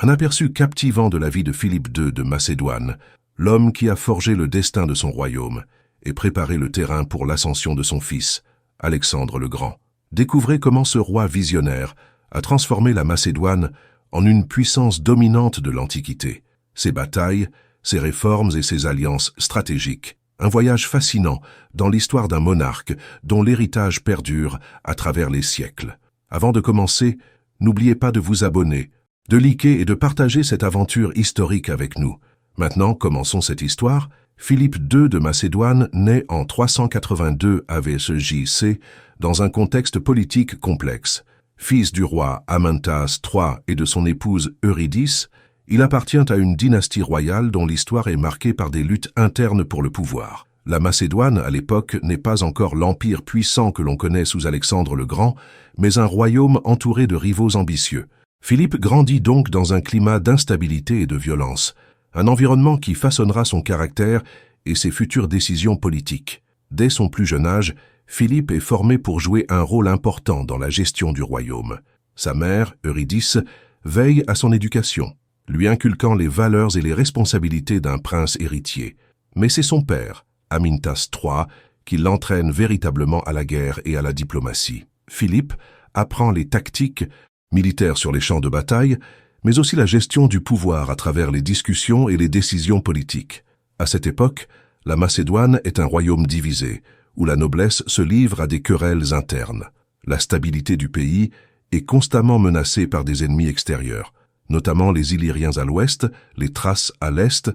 Un aperçu captivant de la vie de Philippe II de Macédoine, l'homme qui a forgé le destin de son royaume et préparé le terrain pour l'ascension de son fils, Alexandre le Grand. Découvrez comment ce roi visionnaire a transformé la Macédoine en une puissance dominante de l'Antiquité. Ses batailles, ses réformes et ses alliances stratégiques. Un voyage fascinant dans l'histoire d'un monarque dont l'héritage perdure à travers les siècles. Avant de commencer, n'oubliez pas de vous abonner, de liker et de partager cette aventure historique avec nous. Maintenant, commençons cette histoire. Philippe II de Macédoine naît en 382 AVSJC dans un contexte politique complexe. Fils du roi Amyntas III et de son épouse Eurydice, il appartient à une dynastie royale dont l'histoire est marquée par des luttes internes pour le pouvoir. La Macédoine, à l'époque, n'est pas encore l'empire puissant que l'on connaît sous Alexandre le Grand, mais un royaume entouré de rivaux ambitieux. Philippe grandit donc dans un climat d'instabilité et de violence, un environnement qui façonnera son caractère et ses futures décisions politiques. Dès son plus jeune âge, Philippe est formé pour jouer un rôle important dans la gestion du royaume. Sa mère, Eurydice, veille à son éducation, lui inculquant les valeurs et les responsabilités d'un prince héritier. Mais c'est son père, Amyntas III, qui l'entraîne véritablement à la guerre et à la diplomatie. Philippe apprend les tactiques militaires sur les champs de bataille, mais aussi la gestion du pouvoir à travers les discussions et les décisions politiques. À cette époque, la Macédoine est un royaume divisé, où la noblesse se livre à des querelles internes. La stabilité du pays est constamment menacée par des ennemis extérieurs, notamment les Illyriens à l'ouest, les Thraces à l'est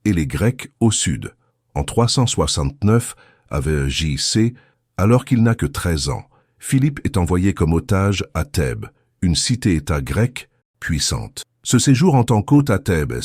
et les Grecs au sud. En 369 AVJC, alors qu'il n'a que 13 ans, Philippe est envoyé comme otage à Thèbes, une cité-État grecque puissante. Ce séjour en tant qu'hôte à Thèbes,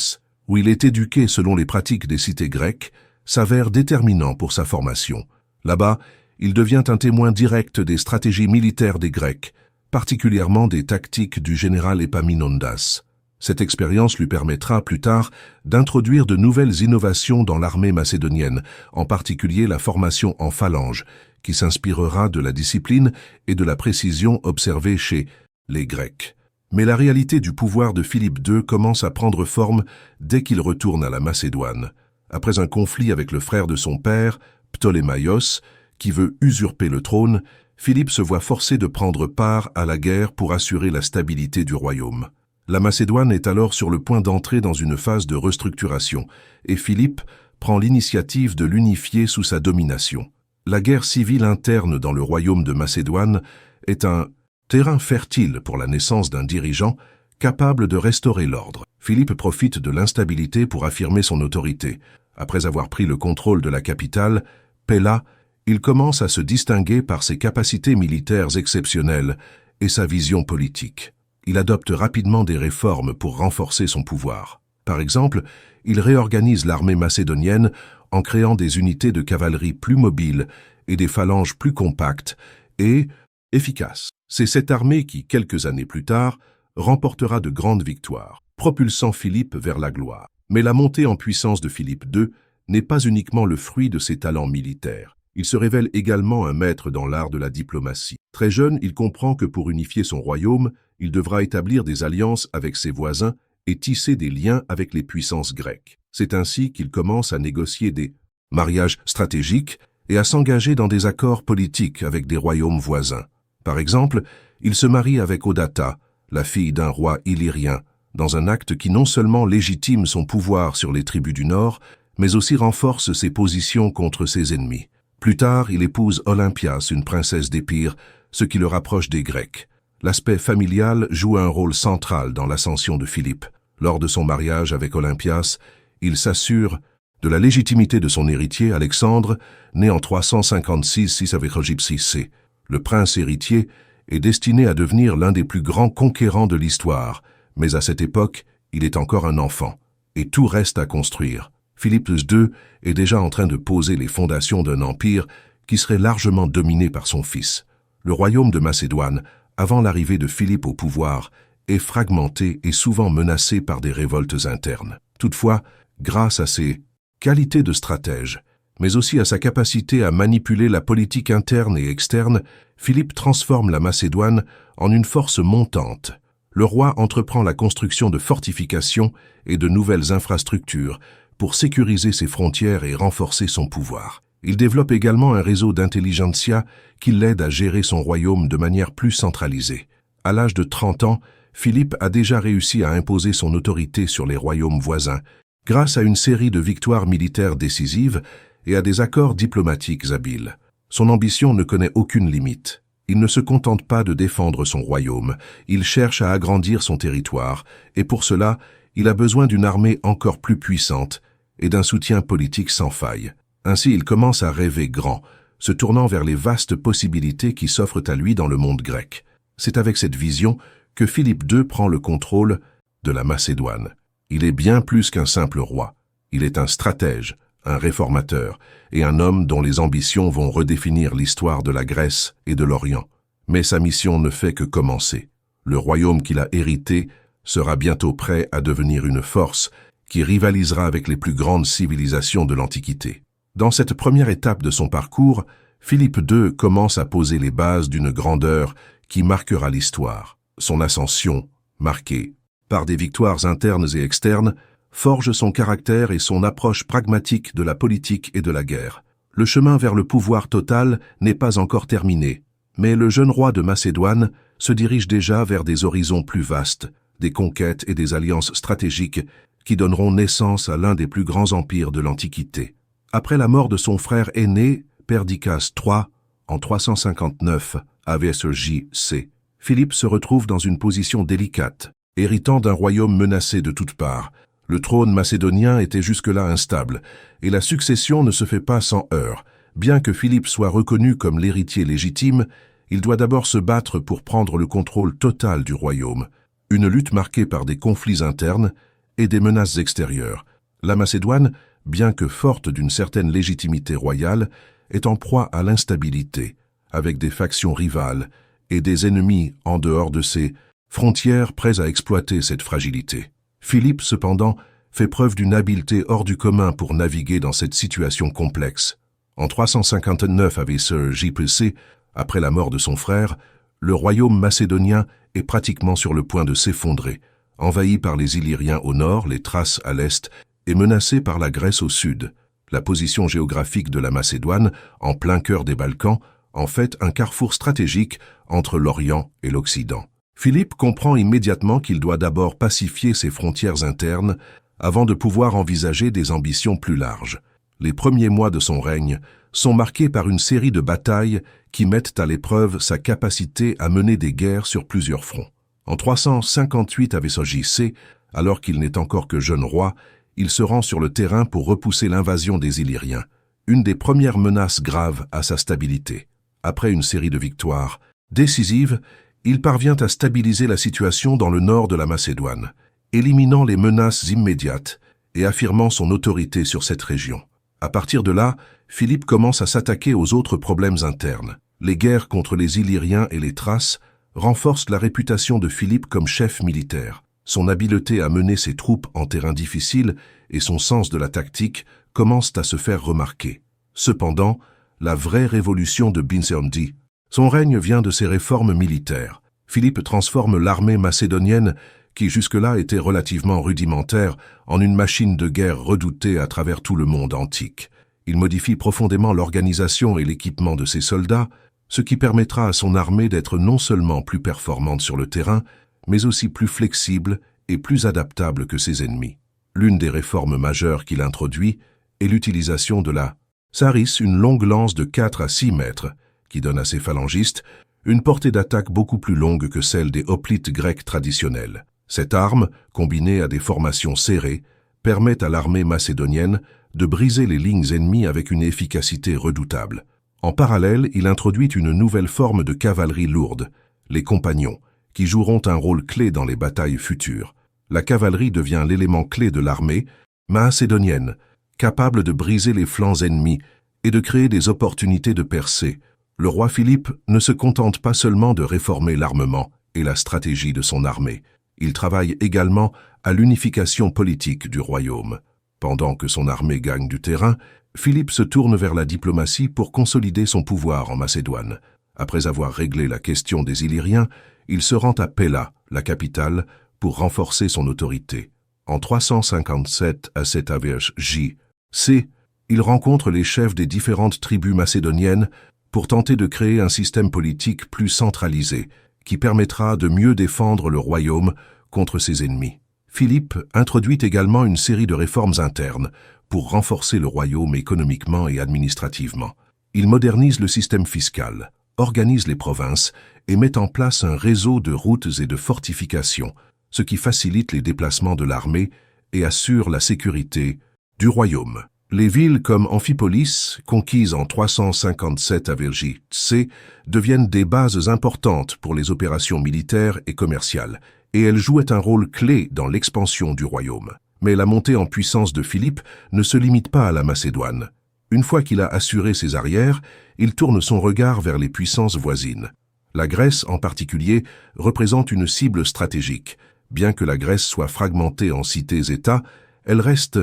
où il est éduqué selon les pratiques des cités grecques, s'avère déterminant pour sa formation. Là-bas, il devient un témoin direct des stratégies militaires des Grecs, particulièrement des tactiques du général Épaminondas. Cette expérience lui permettra plus tard d'introduire de nouvelles innovations dans l'armée macédonienne, en particulier la formation en phalange, qui s'inspirera de la discipline et de la précision observée chez les Grecs. Mais la réalité du pouvoir de Philippe II commence à prendre forme dès qu'il retourne à la Macédoine. Après un conflit avec le frère de son père, Ptolémaïos, qui veut usurper le trône, Philippe se voit forcé de prendre part à la guerre pour assurer la stabilité du royaume. La Macédoine est alors sur le point d'entrer dans une phase de restructuration, et Philippe prend l'initiative de l'unifier sous sa domination. La guerre civile interne dans le royaume de Macédoine est un terrain fertile pour la naissance d'un dirigeant capable de restaurer l'ordre. Philippe profite de l'instabilité pour affirmer son autorité. Après avoir pris le contrôle de la capitale, Pella, il commence à se distinguer par ses capacités militaires exceptionnelles et sa vision politique. Il adopte rapidement des réformes pour renforcer son pouvoir. Par exemple, il réorganise l'armée macédonienne en créant des unités de cavalerie plus mobiles et des phalanges plus compactes et efficaces. C'est cette armée qui, quelques années plus tard, remportera de grandes victoires, propulsant Philippe vers la gloire. Mais la montée en puissance de Philippe II n'est pas uniquement le fruit de ses talents militaires. Il se révèle également un maître dans l'art de la diplomatie. Très jeune, il comprend que pour unifier son royaume, il devra établir des alliances avec ses voisins et tisser des liens avec les puissances grecques. C'est ainsi qu'il commence à négocier des mariages stratégiques et à s'engager dans des accords politiques avec des royaumes voisins. Par exemple, il se marie avec Odata, la fille d'un roi illyrien, dans un acte qui non seulement légitime son pouvoir sur les tribus du Nord, mais aussi renforce ses positions contre ses ennemis. Plus tard, il épouse Olympias, une princesse d'Épire, ce qui le rapproche des Grecs. L'aspect familial joue un rôle central dans l'ascension de Philippe. Lors de son mariage avec Olympias, il s'assure de la légitimité de son héritier, Alexandre, né en 356 AVJC. Le prince héritier est destiné à devenir l'un des plus grands conquérants de l'histoire, mais à cette époque, il est encore un enfant, et tout reste à construire. Philippe II est déjà en train de poser les fondations d'un empire qui serait largement dominé par son fils. Le royaume de Macédoine, avant l'arrivée de Philippe au pouvoir, est fragmenté et souvent menacé par des révoltes internes. Toutefois, grâce à ses qualités de stratège, mais aussi à sa capacité à manipuler la politique interne et externe, Philippe transforme la Macédoine en une force montante. le roi entreprend la construction de fortifications et de nouvelles infrastructures pour sécuriser ses frontières et renforcer son pouvoir. Il développe également un réseau d'intelligentsia qui l'aide à gérer son royaume de manière plus centralisée. À l'âge de 30 ans, Philippe a déjà réussi à imposer son autorité sur les royaumes voisins, grâce à une série de victoires militaires décisives et à des accords diplomatiques habiles. Son ambition ne connaît aucune limite. Il ne se contente pas de défendre son royaume, il cherche à agrandir son territoire, et pour cela, il a besoin d'une armée encore plus puissante et d'un soutien politique sans faille. Ainsi, il commence à rêver grand, se tournant vers les vastes possibilités qui s'offrent à lui dans le monde grec. C'est avec cette vision que Philippe II prend le contrôle de la Macédoine. Il est bien plus qu'un simple roi. Il est un stratège, un réformateur et un homme dont les ambitions vont redéfinir l'histoire de la Grèce et de l'Orient. Mais sa mission ne fait que commencer. Le royaume qu'il a hérité sera bientôt prêt à devenir une force qui rivalisera avec les plus grandes civilisations de l'Antiquité. Dans cette première étape de son parcours, Philippe II commence à poser les bases d'une grandeur qui marquera l'histoire. Son ascension, marquée par des victoires internes et externes, forge son caractère et son approche pragmatique de la politique et de la guerre. Le chemin vers le pouvoir total n'est pas encore terminé, mais le jeune roi de Macédoine se dirige déjà vers des horizons plus vastes, des conquêtes et des alliances stratégiques qui donneront naissance à l'un des plus grands empires de l'Antiquité. Après la mort de son frère aîné, Perdiccas III, en 359 AVSJC, Philippe se retrouve dans une position délicate, héritant d'un royaume menacé de toutes parts. Le trône macédonien était jusque-là instable, et la succession ne se fait pas sans heurts. Bien que Philippe soit reconnu comme l'héritier légitime, il doit d'abord se battre pour prendre le contrôle total du royaume. Une lutte marquée par des conflits internes et des menaces extérieures. La Macédoine, bien que forte d'une certaine légitimité royale, est en proie à l'instabilité, avec des factions rivales et des ennemis en dehors de ses frontières prêts à exploiter cette fragilité. Philippe, cependant, fait preuve d'une habileté hors du commun pour naviguer dans cette situation complexe. En 359 AVSJC, après la mort de son frère, le royaume macédonien est pratiquement sur le point de s'effondrer, envahi par les Illyriens au nord, les Thraces à l'est, et menacé par la Grèce au sud. La position géographique de la Macédoine, en plein cœur des Balkans, en fait un carrefour stratégique entre l'Orient et l'Occident. Philippe comprend immédiatement qu'il doit d'abord pacifier ses frontières internes avant de pouvoir envisager des ambitions plus larges. Les premiers mois de son règne sont marqués par une série de batailles qui mettent à l'épreuve sa capacité à mener des guerres sur plusieurs fronts. En 358 AVSJC, alors qu'il n'est encore que jeune roi, il se rend sur le terrain pour repousser l'invasion des Illyriens, une des premières menaces graves à sa stabilité. Après une série de victoires décisives, il parvient à stabiliser la situation dans le nord de la Macédoine, éliminant les menaces immédiates et affirmant son autorité sur cette région. À partir de là, Philippe commence à s'attaquer aux autres problèmes internes. Les guerres contre les Illyriens et les Thraces renforcent la réputation de Philippe comme chef militaire. Son habileté à mener ses troupes en terrain difficile et son sens de la tactique commencent à se faire remarquer. Cependant, la vraie révolution de Byzantie, son règne vient de ses réformes militaires. Philippe transforme l'armée macédonienne, qui jusque-là était relativement rudimentaire, en une machine de guerre redoutée à travers tout le monde antique. Il modifie profondément l'organisation et l'équipement de ses soldats, ce qui permettra à son armée d'être non seulement plus performante sur le terrain, mais aussi plus flexible et plus adaptable que ses ennemis. L'une des réformes majeures qu'il introduit est l'utilisation de la saris, une longue lance de 4 à 6 mètres, qui donne à ses phalangistes une portée d'attaque beaucoup plus longue que celle des hoplites grecs traditionnels. Cette arme, combinée à des formations serrées, permet à l'armée macédonienne de briser les lignes ennemies avec une efficacité redoutable. En parallèle, il introduit une nouvelle forme de cavalerie lourde, les compagnons, qui joueront un rôle clé dans les batailles futures. La cavalerie devient l'élément clé de l'armée macédonienne, capable de briser les flancs ennemis et de créer des opportunités de percée. Le roi Philippe ne se contente pas seulement de réformer l'armement et la stratégie de son armée. Il travaille également à l'unification politique du royaume. Pendant que son armée gagne du terrain, Philippe se tourne vers la diplomatie pour consolider son pouvoir en Macédoine. Après avoir réglé la question des Illyriens, il se rend à Pella, la capitale, pour renforcer son autorité. En 357 à 7 J.C., il rencontre les chefs des différentes tribus macédoniennes pour tenter de créer un système politique plus centralisé, qui permettra de mieux défendre le royaume contre ses ennemis. Philippe introduit également une série de réformes internes pour renforcer le royaume économiquement et administrativement. Il modernise le système fiscal, organise les provinces et met en place un réseau de routes et de fortifications, ce qui facilite les déplacements de l'armée et assure la sécurité du royaume. Les villes comme Amphipolis, conquises en 357 J.C., deviennent des bases importantes pour les opérations militaires et commerciales, et elles jouaient un rôle clé dans l'expansion du royaume. Mais la montée en puissance de Philippe ne se limite pas à la Macédoine. Une fois qu'il a assuré ses arrières, il tourne son regard vers les puissances voisines. La Grèce, en particulier, représente une cible stratégique. Bien que la Grèce soit fragmentée en cités-États, elle reste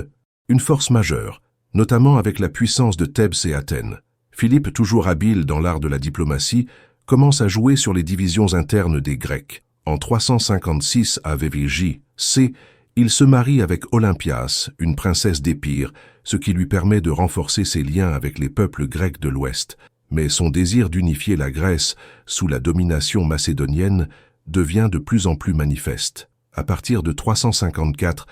une force majeure, notamment avec la puissance de Thèbes et Athènes. Philippe, toujours habile dans l'art de la diplomatie, commence à jouer sur les divisions internes des Grecs. En 356 J.C., il se marie avec Olympias, une princesse d'Épire, ce qui lui permet de renforcer ses liens avec les peuples grecs de l'Ouest. Mais son désir d'unifier la Grèce sous la domination macédonienne devient de plus en plus manifeste. À partir de 354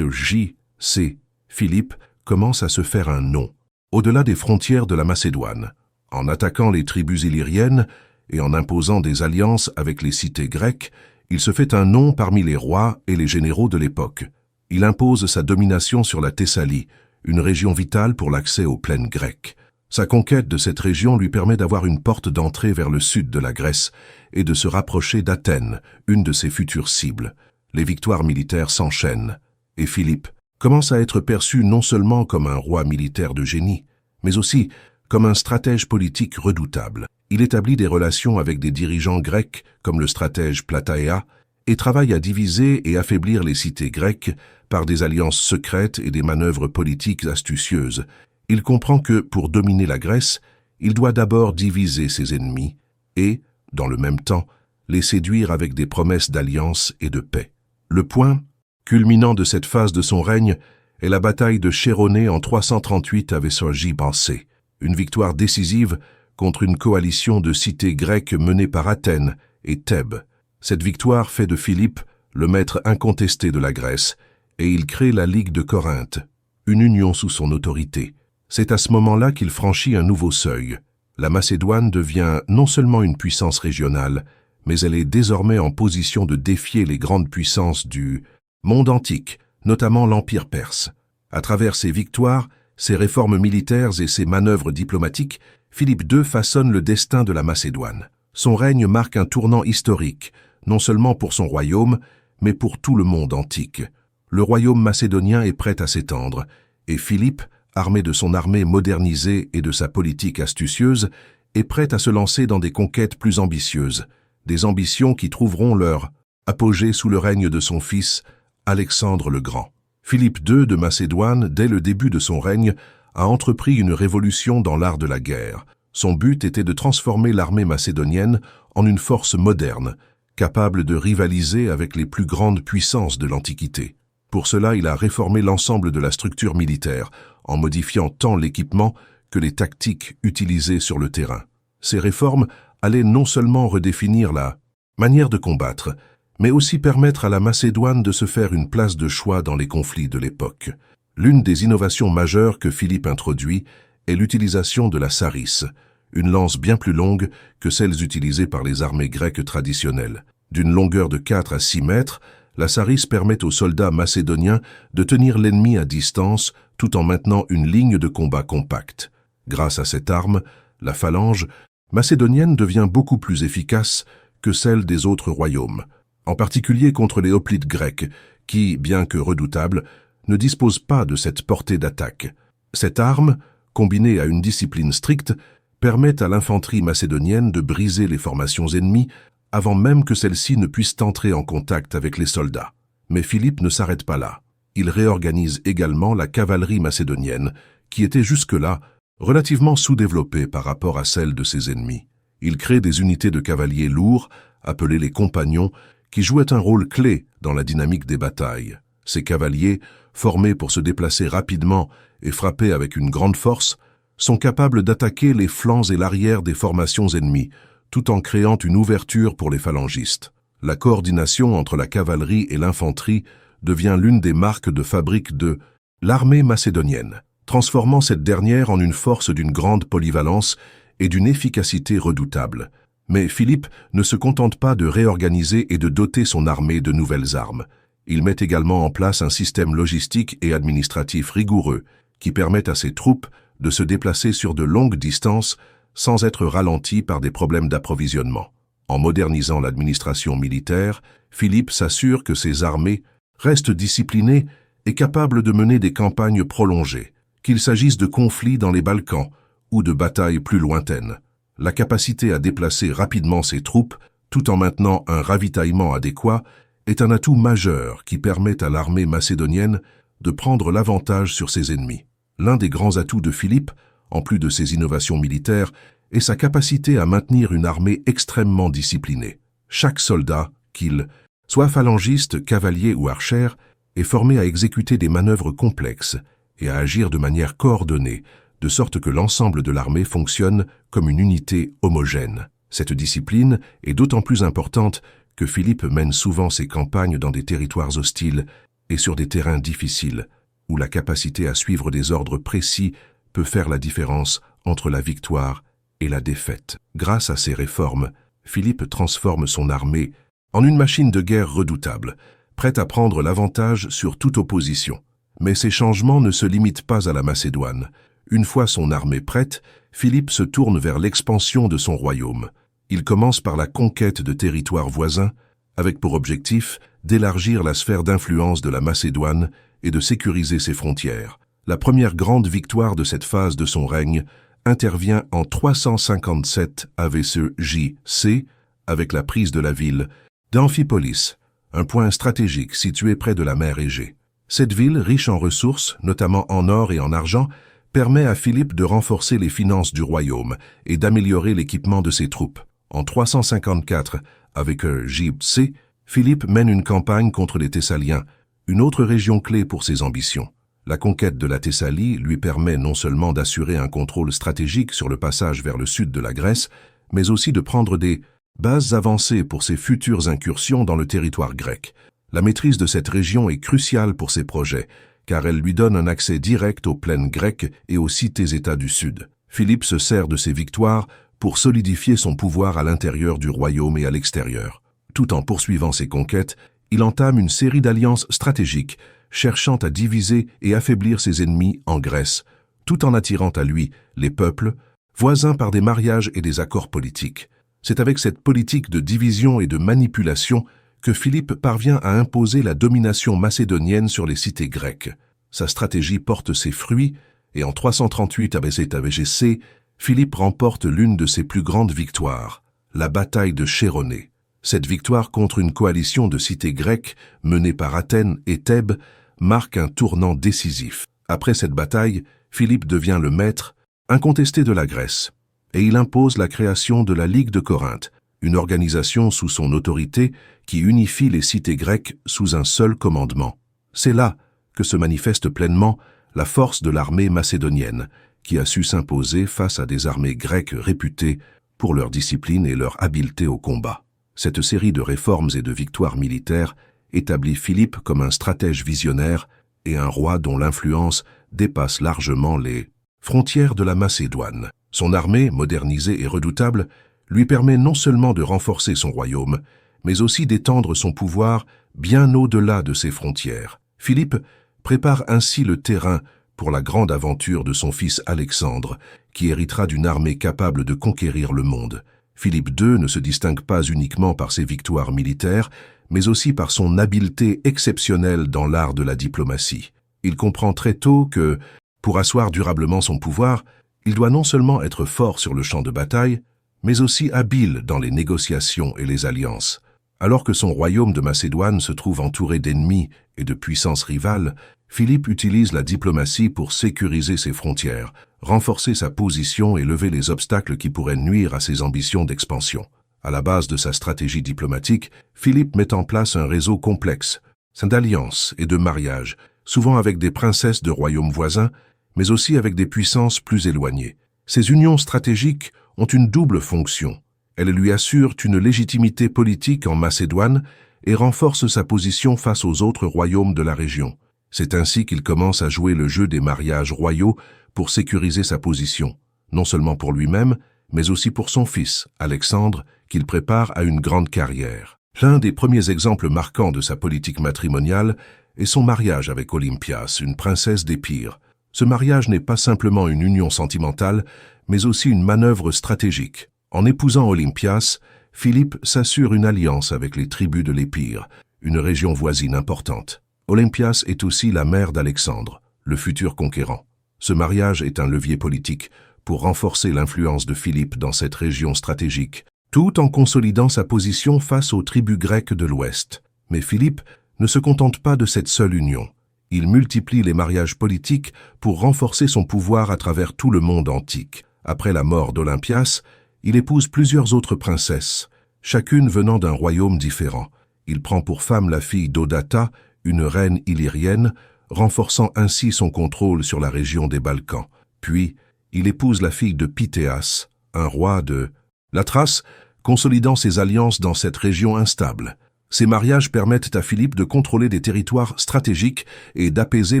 J.C., Philippe commence à se faire un nom, au-delà des frontières de la Macédoine, en attaquant les tribus illyriennes et en imposant des alliances avec les cités grecques. Il se fait un nom parmi les rois et les généraux de l'époque. Il impose sa domination sur la Thessalie, une région vitale pour l'accès aux plaines grecques. Sa conquête de cette région lui permet d'avoir une porte d'entrée vers le sud de la Grèce et de se rapprocher d'Athènes, une de ses futures cibles. Les victoires militaires s'enchaînent, et Philippe commence à être perçu non seulement comme un roi militaire de génie, mais aussi comme un stratège politique redoutable. Il établit des relations avec des dirigeants grecs comme le stratège Plataea et travaille à diviser et affaiblir les cités grecques par des alliances secrètes et des manœuvres politiques astucieuses. Il comprend que, pour dominer la Grèce, il doit d'abord diviser ses ennemis et, dans le même temps, les séduire avec des promesses d'alliance et de paix. Le point culminant de cette phase de son règne est la bataille de Chéronée en 338 J.C., une victoire décisive contre une coalition de cités grecques menée par Athènes et Thèbes. Cette victoire fait de Philippe le maître incontesté de la Grèce, et il crée la Ligue de Corinthe, une union sous son autorité. C'est à ce moment-là qu'il franchit un nouveau seuil. La Macédoine devient non seulement une puissance régionale, mais elle est désormais en position de défier les grandes puissances du monde antique, notamment l'Empire perse. À travers ses victoires, ses réformes militaires et ses manœuvres diplomatiques, Philippe II façonne le destin de la Macédoine. Son règne marque un tournant historique, non seulement pour son royaume, mais pour tout le monde antique. Le royaume macédonien est prêt à s'étendre, et Philippe, armé de son armée modernisée et de sa politique astucieuse, est prêt à se lancer dans des conquêtes plus ambitieuses, des ambitions qui trouveront leur apogée sous le règne de son fils, Alexandre le Grand. Philippe II de Macédoine, dès le début de son règne, a entrepris une révolution dans l'art de la guerre. Son but était de transformer l'armée macédonienne en une force moderne, capable de rivaliser avec les plus grandes puissances de l'Antiquité. Pour cela, il a réformé l'ensemble de la structure militaire, en modifiant tant l'équipement que les tactiques utilisées sur le terrain. Ces réformes allaient non seulement redéfinir la manière de combattre, mais aussi permettre à la Macédoine de se faire une place de choix dans les conflits de l'époque. L'une des innovations majeures que Philippe introduit est l'utilisation de la sarisse, une lance bien plus longue que celles utilisées par les armées grecques traditionnelles. D'une longueur de 4 à 6 mètres, la sarisse permet aux soldats macédoniens de tenir l'ennemi à distance tout en maintenant une ligne de combat compacte. Grâce à cette arme, la phalange macédonienne devient beaucoup plus efficace que celle des autres royaumes, en particulier contre les hoplites grecs, qui, bien que redoutables, ne disposent pas de cette portée d'attaque. Cette arme, combinée à une discipline stricte, permet à l'infanterie macédonienne de briser les formations ennemies avant même que celles-ci ne puissent entrer en contact avec les soldats. Mais Philippe ne s'arrête pas là. Il réorganise également la cavalerie macédonienne, qui était jusque-là relativement sous-développée par rapport à celle de ses ennemis. Il crée des unités de cavaliers lourds, appelées les compagnons, qui jouaient un rôle clé dans la dynamique des batailles. Ces cavaliers, formés pour se déplacer rapidement et frapper avec une grande force, sont capables d'attaquer les flancs et l'arrière des formations ennemies, tout en créant une ouverture pour les phalangistes. La coordination entre la cavalerie et l'infanterie devient l'une des marques de fabrique de l'armée macédonienne, transformant cette dernière en une force d'une grande polyvalence et d'une efficacité redoutable. Mais Philippe ne se contente pas de réorganiser et de doter son armée de nouvelles armes. Il met également en place un système logistique et administratif rigoureux qui permet à ses troupes de se déplacer sur de longues distances sans être ralenties par des problèmes d'approvisionnement. En modernisant l'administration militaire, Philippe s'assure que ses armées restent disciplinées et capables de mener des campagnes prolongées, qu'il s'agisse de conflits dans les Balkans ou de batailles plus lointaines. La capacité à déplacer rapidement ses troupes, tout en maintenant un ravitaillement adéquat, est un atout majeur qui permet à l'armée macédonienne de prendre l'avantage sur ses ennemis. L'un des grands atouts de Philippe, en plus de ses innovations militaires, est sa capacité à maintenir une armée extrêmement disciplinée. Chaque soldat, qu'il soit phalangiste, cavalier ou archer, est formé à exécuter des manœuvres complexes et à agir de manière coordonnée, de sorte que l'ensemble de l'armée fonctionne comme une unité homogène. Cette discipline est d'autant plus importante que Philippe mène souvent ses campagnes dans des territoires hostiles et sur des terrains difficiles, où la capacité à suivre des ordres précis peut faire la différence entre la victoire et la défaite. Grâce à ces réformes, Philippe transforme son armée en une machine de guerre redoutable, prête à prendre l'avantage sur toute opposition. Mais ces changements ne se limitent pas à la Macédoine. Une fois son armée prête, Philippe se tourne vers l'expansion de son royaume. Il commence par la conquête de territoires voisins, avec pour objectif d'élargir la sphère d'influence de la Macédoine et de sécuriser ses frontières. La première grande victoire de cette phase de son règne intervient en 357 AVC avec la prise de la ville d'Amphipolis, un point stratégique situé près de la mer Égée. Cette ville, riche en ressources, notamment en or et en argent, permet à Philippe de renforcer les finances du royaume et d'améliorer l'équipement de ses troupes. En 354, avec JC, Philippe mène une campagne contre les Thessaliens, une autre région clé pour ses ambitions. La conquête de la Thessalie lui permet non seulement d'assurer un contrôle stratégique sur le passage vers le sud de la Grèce, mais aussi de prendre des bases avancées pour ses futures incursions dans le territoire grec. La maîtrise de cette région est cruciale pour ses projets, car elle lui donne un accès direct aux plaines grecques et aux cités-États du Sud. Philippe se sert de ses victoires pour solidifier son pouvoir à l'intérieur du royaume et à l'extérieur. Tout en poursuivant ses conquêtes, il entame une série d'alliances stratégiques, cherchant à diviser et affaiblir ses ennemis en Grèce, tout en attirant à lui les peuples, voisins par des mariages et des accords politiques. C'est avec cette politique de division et de manipulation que Philippe parvient à imposer la domination macédonienne sur les cités grecques. Sa stratégie porte ses fruits, et en 338 AVC, Philippe remporte l'une de ses plus grandes victoires, la bataille de Chéronée. Cette victoire contre une coalition de cités grecques menée par Athènes et Thèbes marque un tournant décisif. Après cette bataille, Philippe devient le maître incontesté de la Grèce, et il impose la création de la Ligue de Corinthe, une organisation sous son autorité qui unifie les cités grecques sous un seul commandement. C'est là que se manifeste pleinement la force de l'armée macédonienne, qui a su s'imposer face à des armées grecques réputées pour leur discipline et leur habileté au combat. Cette série de réformes et de victoires militaires établit Philippe comme un stratège visionnaire et un roi dont l'influence dépasse largement les frontières de la Macédoine. Son armée, modernisée et redoutable, lui permet non seulement de renforcer son royaume, mais aussi d'étendre son pouvoir bien au-delà de ses frontières. Philippe prépare ainsi le terrain pour la grande aventure de son fils Alexandre, qui héritera d'une armée capable de conquérir le monde. Philippe II ne se distingue pas uniquement par ses victoires militaires, mais aussi par son habileté exceptionnelle dans l'art de la diplomatie. Il comprend très tôt que, pour asseoir durablement son pouvoir, il doit non seulement être fort sur le champ de bataille, mais aussi habile dans les négociations et les alliances. Alors que son royaume de Macédoine se trouve entouré d'ennemis et de puissances rivales, Philippe utilise la diplomatie pour sécuriser ses frontières, renforcer sa position et lever les obstacles qui pourraient nuire à ses ambitions d'expansion. À la base de sa stratégie diplomatique, Philippe met en place un réseau complexe, d'alliances et de mariages, souvent avec des princesses de royaumes voisins, mais aussi avec des puissances plus éloignées. Ces unions stratégiques ont une double fonction. Elles lui assurent une légitimité politique en Macédoine et renforcent sa position face aux autres royaumes de la région. C'est ainsi qu'il commence à jouer le jeu des mariages royaux pour sécuriser sa position, non seulement pour lui-même, mais aussi pour son fils, Alexandre, qu'il prépare à une grande carrière. L'un des premiers exemples marquants de sa politique matrimoniale est son mariage avec Olympias, une princesse d'Épire. Ce mariage n'est pas simplement une union sentimentale, mais aussi une manœuvre stratégique. En épousant Olympias, Philippe s'assure une alliance avec les tribus de l'Épire, une région voisine importante. Olympias est aussi la mère d'Alexandre, le futur conquérant. Ce mariage est un levier politique pour renforcer l'influence de Philippe dans cette région stratégique, tout en consolidant sa position face aux tribus grecques de l'Ouest. Mais Philippe ne se contente pas de cette seule union. Il multiplie les mariages politiques pour renforcer son pouvoir à travers tout le monde antique. Après la mort d'Olympias, il épouse plusieurs autres princesses, chacune venant d'un royaume différent. Il prend pour femme la fille d'Odata, une reine illyrienne, renforçant ainsi son contrôle sur la région des Balkans. Puis, il épouse la fille de Pythéas, un roi de la Thrace, consolidant ses alliances dans cette région instable. Ces mariages permettent à Philippe de contrôler des territoires stratégiques et d'apaiser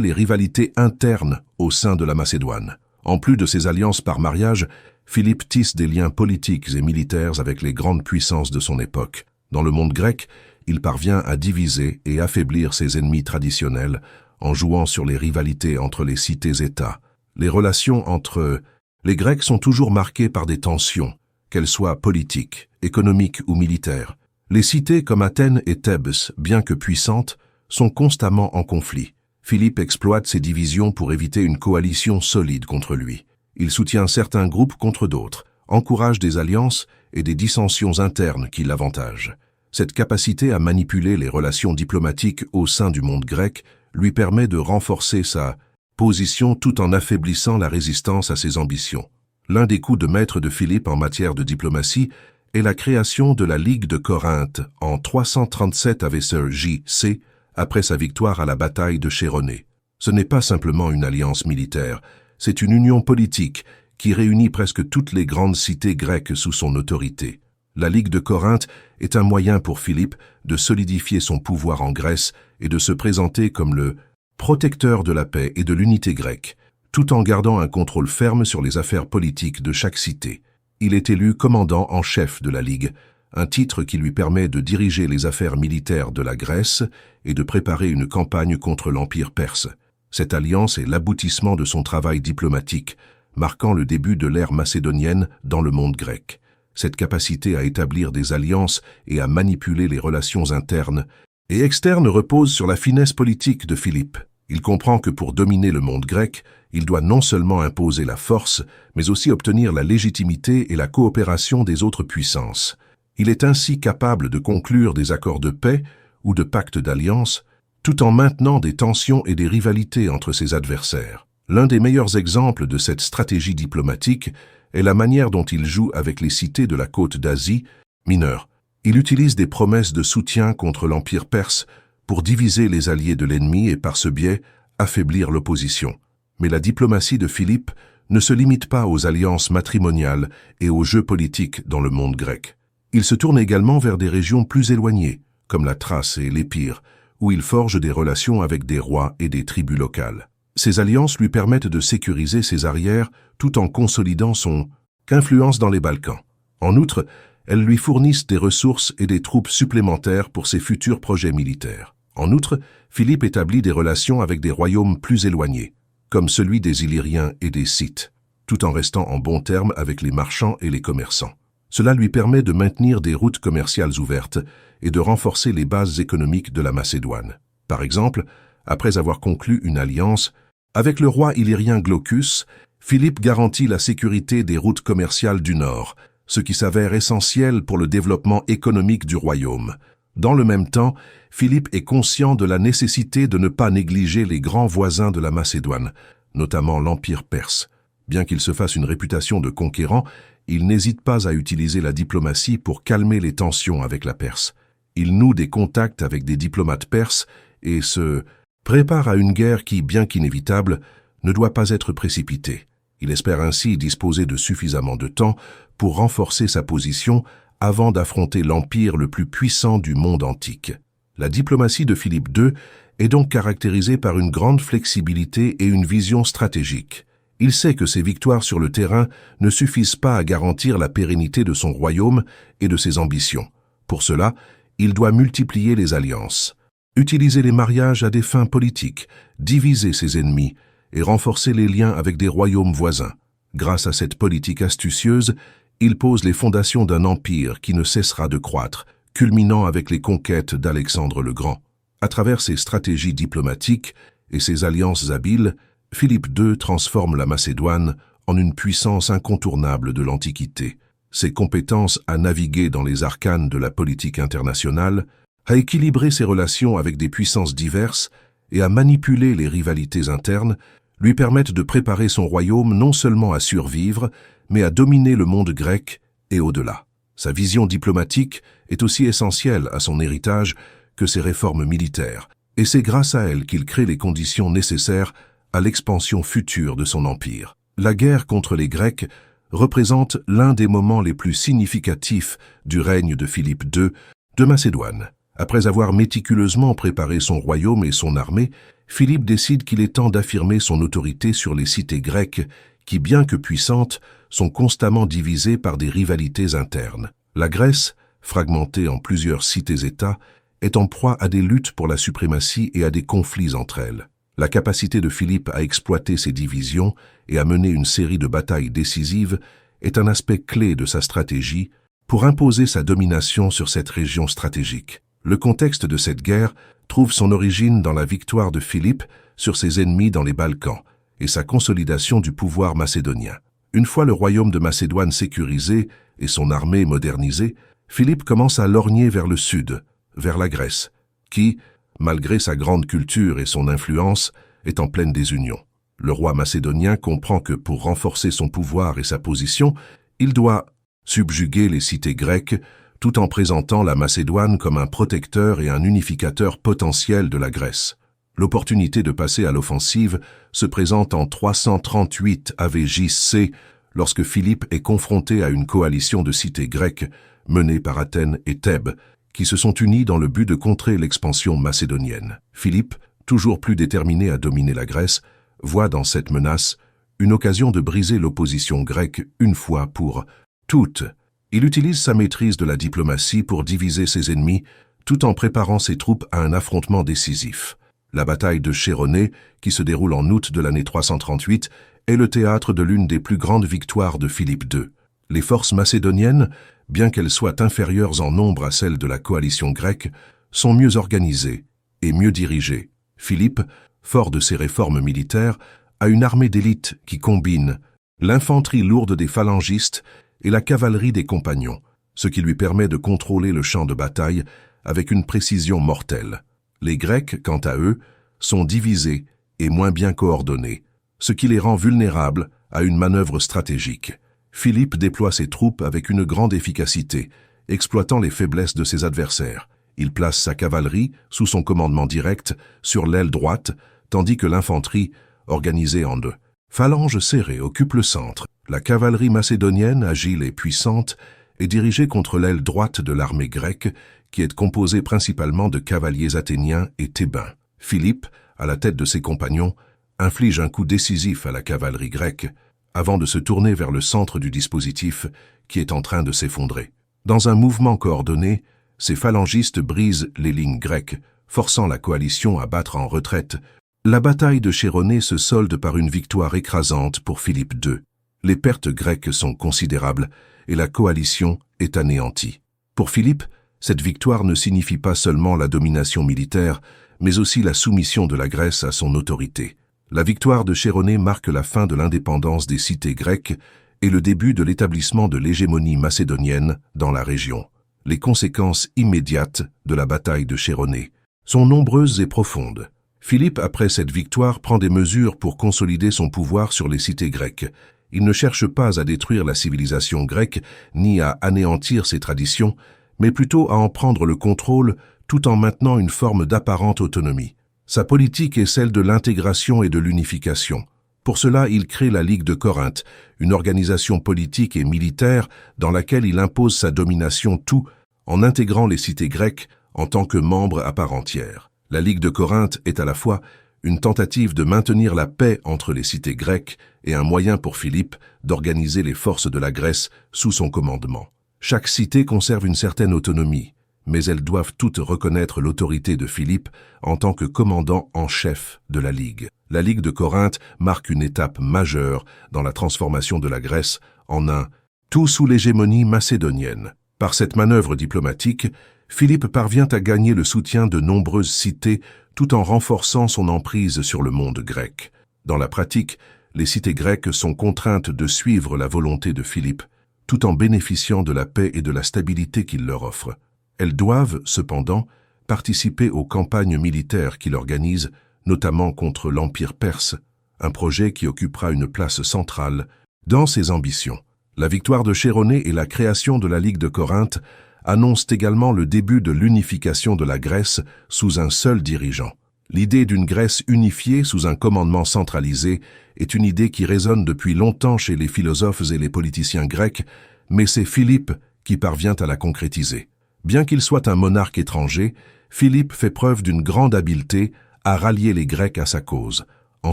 les rivalités internes au sein de la Macédoine. En plus de ces alliances par mariage, Philippe tisse des liens politiques et militaires avec les grandes puissances de son époque. Dans le monde grec, il parvient à diviser et affaiblir ses ennemis traditionnels en jouant sur les rivalités entre les cités-États. Les relations entre les Grecs sont toujours marquées par des tensions, qu'elles soient politiques, économiques ou militaires. Les cités comme Athènes et Thèbes, bien que puissantes, sont constamment en conflit. Philippe exploite ces divisions pour éviter une coalition solide contre lui. Il soutient certains groupes contre d'autres, encourage des alliances et des dissensions internes qui l'avantagent. Cette capacité à manipuler les relations diplomatiques au sein du monde grec lui permet de renforcer sa position tout en affaiblissant la résistance à ses ambitions. L'un des coups de maître de Philippe en matière de diplomatie est la création de la Ligue de Corinthe en 337 AVC après sa victoire à la bataille de Chéronée. Ce n'est pas simplement une alliance militaire, c'est une union politique qui réunit presque toutes les grandes cités grecques sous son autorité. La Ligue de Corinthe est un moyen pour Philippe de solidifier son pouvoir en Grèce et de se présenter comme le protecteur de la paix et de l'unité grecque, tout en gardant un contrôle ferme sur les affaires politiques de chaque cité. Il est élu commandant en chef de la Ligue, un titre qui lui permet de diriger les affaires militaires de la Grèce et de préparer une campagne contre l'Empire perse. Cette alliance est l'aboutissement de son travail diplomatique, marquant le début de l'ère macédonienne dans le monde grec. Cette capacité à établir des alliances et à manipuler les relations internes et externes repose sur la finesse politique de Philippe. Il comprend que pour dominer le monde grec, il doit non seulement imposer la force, mais aussi obtenir la légitimité et la coopération des autres puissances. Il est ainsi capable de conclure des accords de paix ou de pactes d'alliance, tout en maintenant des tensions et des rivalités entre ses adversaires. L'un des meilleurs exemples de cette stratégie diplomatique est la manière dont il joue avec les cités de la côte d'Asie mineure. Il utilise des promesses de soutien contre l'Empire perse pour diviser les alliés de l'ennemi et par ce biais affaiblir l'opposition. Mais la diplomatie de Philippe ne se limite pas aux alliances matrimoniales et aux jeux politiques dans le monde grec. Il se tourne également vers des régions plus éloignées, comme la Thrace et l'Épire, où il forge des relations avec des rois et des tribus locales. Ces alliances lui permettent de sécuriser ses arrières tout en consolidant son influence dans les Balkans. En outre, elles lui fournissent des ressources et des troupes supplémentaires pour ses futurs projets militaires. En outre, Philippe établit des relations avec des royaumes plus éloignés, comme celui des Illyriens et des Scythes, tout en restant en bons termes avec les marchands et les commerçants. Cela lui permet de maintenir des routes commerciales ouvertes et de renforcer les bases économiques de la Macédoine. Par exemple, après avoir conclu une alliance avec le roi illyrien Glaucus, Philippe garantit la sécurité des routes commerciales du Nord, ce qui s'avère essentiel pour le développement économique du royaume. Dans le même temps, Philippe est conscient de la nécessité de ne pas négliger les grands voisins de la Macédoine, notamment l'Empire perse. Bien qu'il se fasse une réputation de conquérant, il n'hésite pas à utiliser la diplomatie pour calmer les tensions avec la Perse. Il noue des contacts avec des diplomates perses et se prépare à une guerre qui, bien qu'inévitable, ne doit pas être précipitée. Il espère ainsi disposer de suffisamment de temps pour renforcer sa position avant d'affronter l'empire le plus puissant du monde antique. La diplomatie de Philippe II est donc caractérisée par une grande flexibilité et une vision stratégique. Il sait que ses victoires sur le terrain ne suffisent pas à garantir la pérennité de son royaume et de ses ambitions. Pour cela, il doit multiplier les alliances, utiliser les mariages à des fins politiques, diviser ses ennemis et renforcer les liens avec des royaumes voisins. Grâce à cette politique astucieuse, il pose les fondations d'un empire qui ne cessera de croître, culminant avec les conquêtes d'Alexandre le Grand. À travers ses stratégies diplomatiques et ses alliances habiles, Philippe II transforme la Macédoine en une puissance incontournable de l'Antiquité. Ses compétences à naviguer dans les arcanes de la politique internationale, à équilibrer ses relations avec des puissances diverses et à manipuler les rivalités internes lui permettent de préparer son royaume non seulement à survivre, mais à dominer le monde grec et au-delà. Sa vision diplomatique est aussi essentielle à son héritage que ses réformes militaires, et c'est grâce à elle qu'il crée les conditions nécessaires à l'expansion future de son empire. La guerre contre les Grecs représente l'un des moments les plus significatifs du règne de Philippe II de Macédoine. Après avoir méticuleusement préparé son royaume et son armée, Philippe décide qu'il est temps d'affirmer son autorité sur les cités grecques qui, bien que puissantes, sont constamment divisées par des rivalités internes. La Grèce, fragmentée en plusieurs cités-États, est en proie à des luttes pour la suprématie et à des conflits entre elles. La capacité de Philippe à exploiter ces divisions et à mener une série de batailles décisives est un aspect clé de sa stratégie pour imposer sa domination sur cette région stratégique. Le contexte de cette guerre trouve son origine dans la victoire de Philippe sur ses ennemis dans les Balkans et sa consolidation du pouvoir macédonien. Une fois le royaume de Macédoine sécurisé et son armée modernisée, Philippe commence à lorgner vers le sud, vers la Grèce, qui, malgré sa grande culture et son influence, est en pleine désunion. Le roi macédonien comprend que pour renforcer son pouvoir et sa position, il doit subjuguer les cités grecques tout en présentant la Macédoine comme un protecteur et un unificateur potentiel de la Grèce. L'opportunité de passer à l'offensive se présente en 338 AVJC lorsque Philippe est confronté à une coalition de cités grecques menée par Athènes et Thèbes, qui se sont unis dans le but de contrer l'expansion macédonienne. Philippe, toujours plus déterminé à dominer la Grèce, voit dans cette menace une occasion de briser l'opposition grecque une fois pour toutes. Il utilise sa maîtrise de la diplomatie pour diviser ses ennemis tout en préparant ses troupes à un affrontement décisif. La bataille de Chéronée, qui se déroule en août de l'année 338, est le théâtre de l'une des plus grandes victoires de Philippe II. Les forces macédoniennes, bien qu'elles soient inférieures en nombre à celles de la coalition grecque, sont mieux organisées et mieux dirigées. Philippe, fort de ses réformes militaires, a une armée d'élite qui combine l'infanterie lourde des phalangistes et la cavalerie des compagnons, ce qui lui permet de contrôler le champ de bataille avec une précision mortelle. Les Grecs, quant à eux, sont divisés et moins bien coordonnés, ce qui les rend vulnérables à une manœuvre stratégique. Philippe déploie ses troupes avec une grande efficacité, exploitant les faiblesses de ses adversaires. Il place sa cavalerie, sous son commandement direct, sur l'aile droite, tandis que l'infanterie, organisée en deux phalanges serrées, occupe le centre. La cavalerie macédonienne, agile et puissante, est dirigée contre l'aile droite de l'armée grecque, qui est composée principalement de cavaliers athéniens et thébains. Philippe, à la tête de ses compagnons, inflige un coup décisif à la cavalerie grecque, avant de se tourner vers le centre du dispositif qui est en train de s'effondrer. Dans un mouvement coordonné, ces phalangistes brisent les lignes grecques, forçant la coalition à battre en retraite. La bataille de Chéronée se solde par une victoire écrasante pour Philippe II. Les pertes grecques sont considérables et la coalition est anéantie. Pour Philippe, cette victoire ne signifie pas seulement la domination militaire, mais aussi la soumission de la Grèce à son autorité. La victoire de Chéronée marque la fin de l'indépendance des cités grecques et le début de l'établissement de l'hégémonie macédonienne dans la région. Les conséquences immédiates de la bataille de Chéronée sont nombreuses et profondes. Philippe, après cette victoire, prend des mesures pour consolider son pouvoir sur les cités grecques Il ne cherche pas à détruire la civilisation grecque, ni à anéantir ses traditions, mais plutôt à en prendre le contrôle tout en maintenant une forme d'apparente autonomie. Sa politique est celle de l'intégration et de l'unification. Pour cela, il crée la Ligue de Corinthe, une organisation politique et militaire dans laquelle il impose sa domination tout en intégrant les cités grecques en tant que membres à part entière. La Ligue de Corinthe est à la fois une tentative de maintenir la paix entre les cités grecques et un moyen pour Philippe d'organiser les forces de la Grèce sous son commandement. Chaque cité conserve une certaine autonomie, mais elles doivent toutes reconnaître l'autorité de Philippe en tant que commandant en chef de la Ligue. La Ligue de Corinthe marque une étape majeure dans la transformation de la Grèce en un tout sous l'hégémonie macédonienne. Par cette manœuvre diplomatique, Philippe parvient à gagner le soutien de nombreuses cités tout en renforçant son emprise sur le monde grec. Dans la pratique, les cités grecques sont contraintes de suivre la volonté de Philippe, tout en bénéficiant de la paix et de la stabilité qu'il leur offre. Elles doivent, cependant, participer aux campagnes militaires qu'il organise, notamment contre l'Empire perse, un projet qui occupera une place centrale dans ses ambitions. La victoire de Chéronée et la création de la Ligue de Corinthe annoncent également le début de l'unification de la Grèce sous un seul dirigeant. L'idée d'une Grèce unifiée sous un commandement centralisé est une idée qui résonne depuis longtemps chez les philosophes et les politiciens grecs, mais c'est Philippe qui parvient à la concrétiser. Bien qu'il soit un monarque étranger, Philippe fait preuve d'une grande habileté à rallier les Grecs à sa cause, en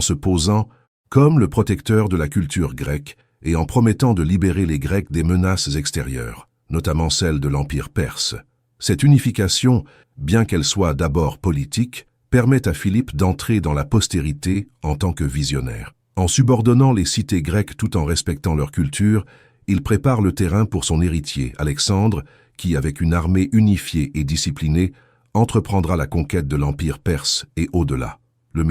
se posant comme le protecteur de la culture grecque et en promettant de libérer les Grecs des menaces extérieures, notamment celles de l'Empire perse. Cette unification, bien qu'elle soit d'abord politique, permet à Philippe d'entrer dans la postérité en tant que visionnaire. En subordonnant les cités grecques tout en respectant leur culture, il prépare le terrain pour son héritier, Alexandre, qui, avec une armée unifiée et disciplinée, entreprendra la conquête de l'Empire perse et au-delà. Le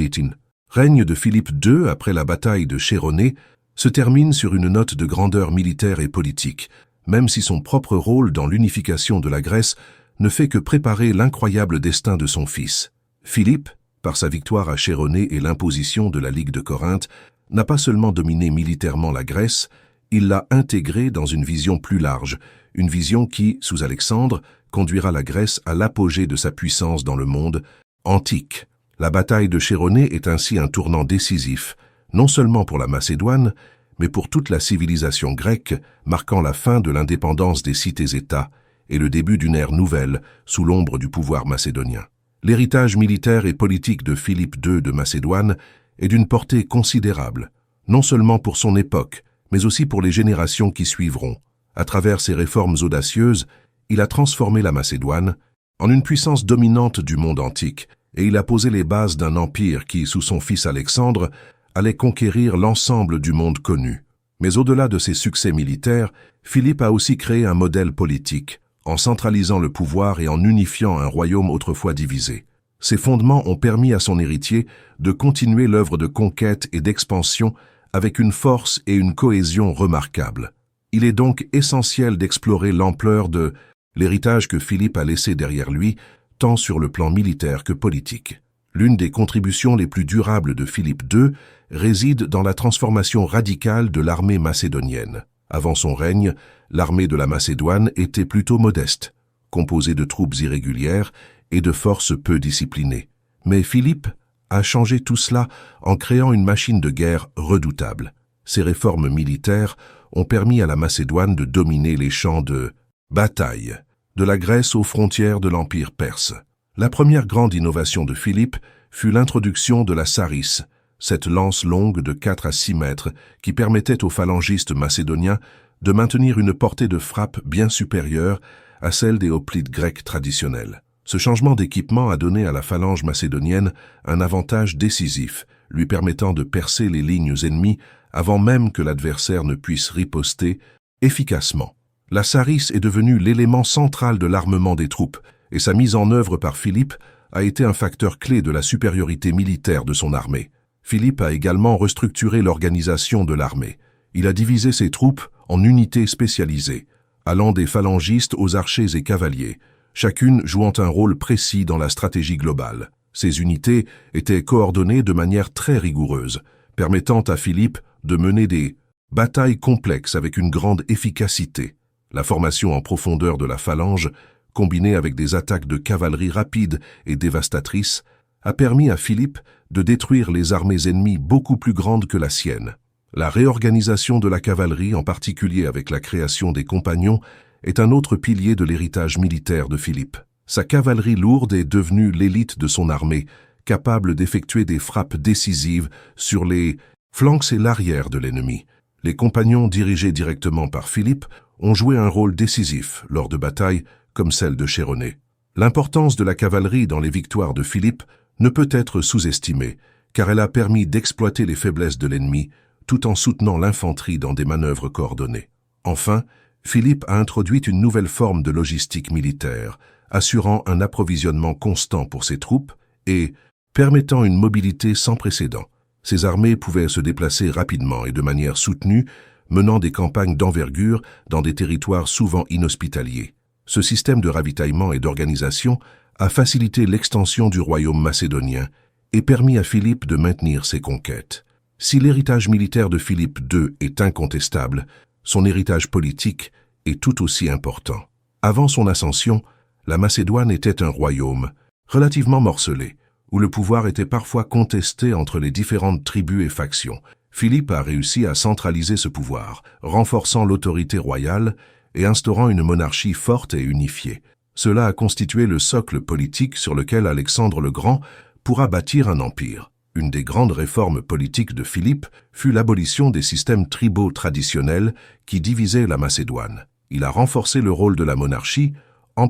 règne de Philippe II après la bataille de Chéronée se termine sur une note de grandeur militaire et politique, même si son propre rôle dans l'unification de la Grèce ne fait que préparer l'incroyable destin de son fils. Philippe, par sa victoire à Chéronée et l'imposition de la Ligue de Corinthe, n'a pas seulement dominé militairement la Grèce, il l'a intégrée dans une vision plus large, une vision qui, sous Alexandre, conduira la Grèce à l'apogée de sa puissance dans le monde antique. La bataille de Chéronée est ainsi un tournant décisif, non seulement pour la Macédoine, mais pour toute la civilisation grecque, marquant la fin de l'indépendance des cités-États et le début d'une ère nouvelle sous l'ombre du pouvoir macédonien. L'héritage militaire et politique de Philippe II de Macédoine est d'une portée considérable, non seulement pour son époque, mais aussi pour les générations qui suivront. À travers ses réformes audacieuses, il a transformé la Macédoine en une puissance dominante du monde antique, et il a posé les bases d'un empire qui, sous son fils Alexandre, allait conquérir l'ensemble du monde connu. Mais au-delà de ses succès militaires, Philippe a aussi créé un modèle politique, en centralisant le pouvoir et en unifiant un royaume autrefois divisé. Ces fondements ont permis à son héritier de continuer l'œuvre de conquête et d'expansion avec une force et une cohésion remarquables. Il est donc essentiel d'explorer l'ampleur de l'héritage que Philippe a laissé derrière lui, tant sur le plan militaire que politique. L'une des contributions les plus durables de Philippe II réside dans la transformation radicale de l'armée macédonienne. Avant son règne, l'armée de la Macédoine était plutôt modeste, composée de troupes irrégulières et de forces peu disciplinées. Mais Philippe a changé tout cela en créant une machine de guerre redoutable. Ces réformes militaires ont permis à la Macédoine de dominer les champs de bataille, de la Grèce aux frontières de l'Empire perse. La première grande innovation de Philippe fut l'introduction de la sarisse, cette lance longue de 4 à 6 mètres qui permettait aux phalangistes macédoniens de maintenir une portée de frappe bien supérieure à celle des hoplites grecs traditionnels. Ce changement d'équipement a donné à la phalange macédonienne un avantage décisif, lui permettant de percer les lignes ennemies avant même que l'adversaire ne puisse riposter efficacement. La sarisse est devenue l'élément central de l'armement des troupes, et sa mise en œuvre par Philippe a été un facteur clé de la supériorité militaire de son armée. Philippe a également restructuré l'organisation de l'armée. Il a divisé ses troupes en unités spécialisées, allant des phalangistes aux archers et cavaliers, chacune jouant un rôle précis dans la stratégie globale. Ces unités étaient coordonnées de manière très rigoureuse, permettant à Philippe de mener des Bataille complexe avec une grande efficacité. La formation en profondeur de la phalange, combinée avec des attaques de cavalerie rapides et dévastatrices, a permis à Philippe de détruire les armées ennemies beaucoup plus grandes que la sienne. La réorganisation de la cavalerie, en particulier avec la création des compagnons, est un autre pilier de l'héritage militaire de Philippe. Sa cavalerie lourde est devenue l'élite de son armée, capable d'effectuer des frappes décisives sur les flancs et l'arrière de l'ennemi. Les compagnons dirigés directement par Philippe ont joué un rôle décisif lors de batailles comme celle de Chéronée. L'importance de la cavalerie dans les victoires de Philippe ne peut être sous-estimée, car elle a permis d'exploiter les faiblesses de l'ennemi tout en soutenant l'infanterie dans des manœuvres coordonnées. Enfin, Philippe a introduit une nouvelle forme de logistique militaire, assurant un approvisionnement constant pour ses troupes et permettant une mobilité sans précédent. Ces armées pouvaient se déplacer rapidement et de manière soutenue, menant des campagnes d'envergure dans des territoires souvent inhospitaliers. Ce système de ravitaillement et d'organisation a facilité l'extension du royaume macédonien et permis à Philippe de maintenir ses conquêtes. Si l'héritage militaire de Philippe II est incontestable, son héritage politique est tout aussi important. Avant son ascension, la Macédoine était un royaume relativement morcelé, où le pouvoir était parfois contesté entre les différentes tribus et factions. Philippe a réussi à centraliser ce pouvoir, renforçant l'autorité royale et instaurant une monarchie forte et unifiée. Cela a constitué le socle politique sur lequel Alexandre le Grand pourra bâtir un empire. Une des grandes réformes politiques de Philippe fut l'abolition des systèmes tribaux traditionnels qui divisaient la Macédoine. Il a renforcé le rôle de la monarchie en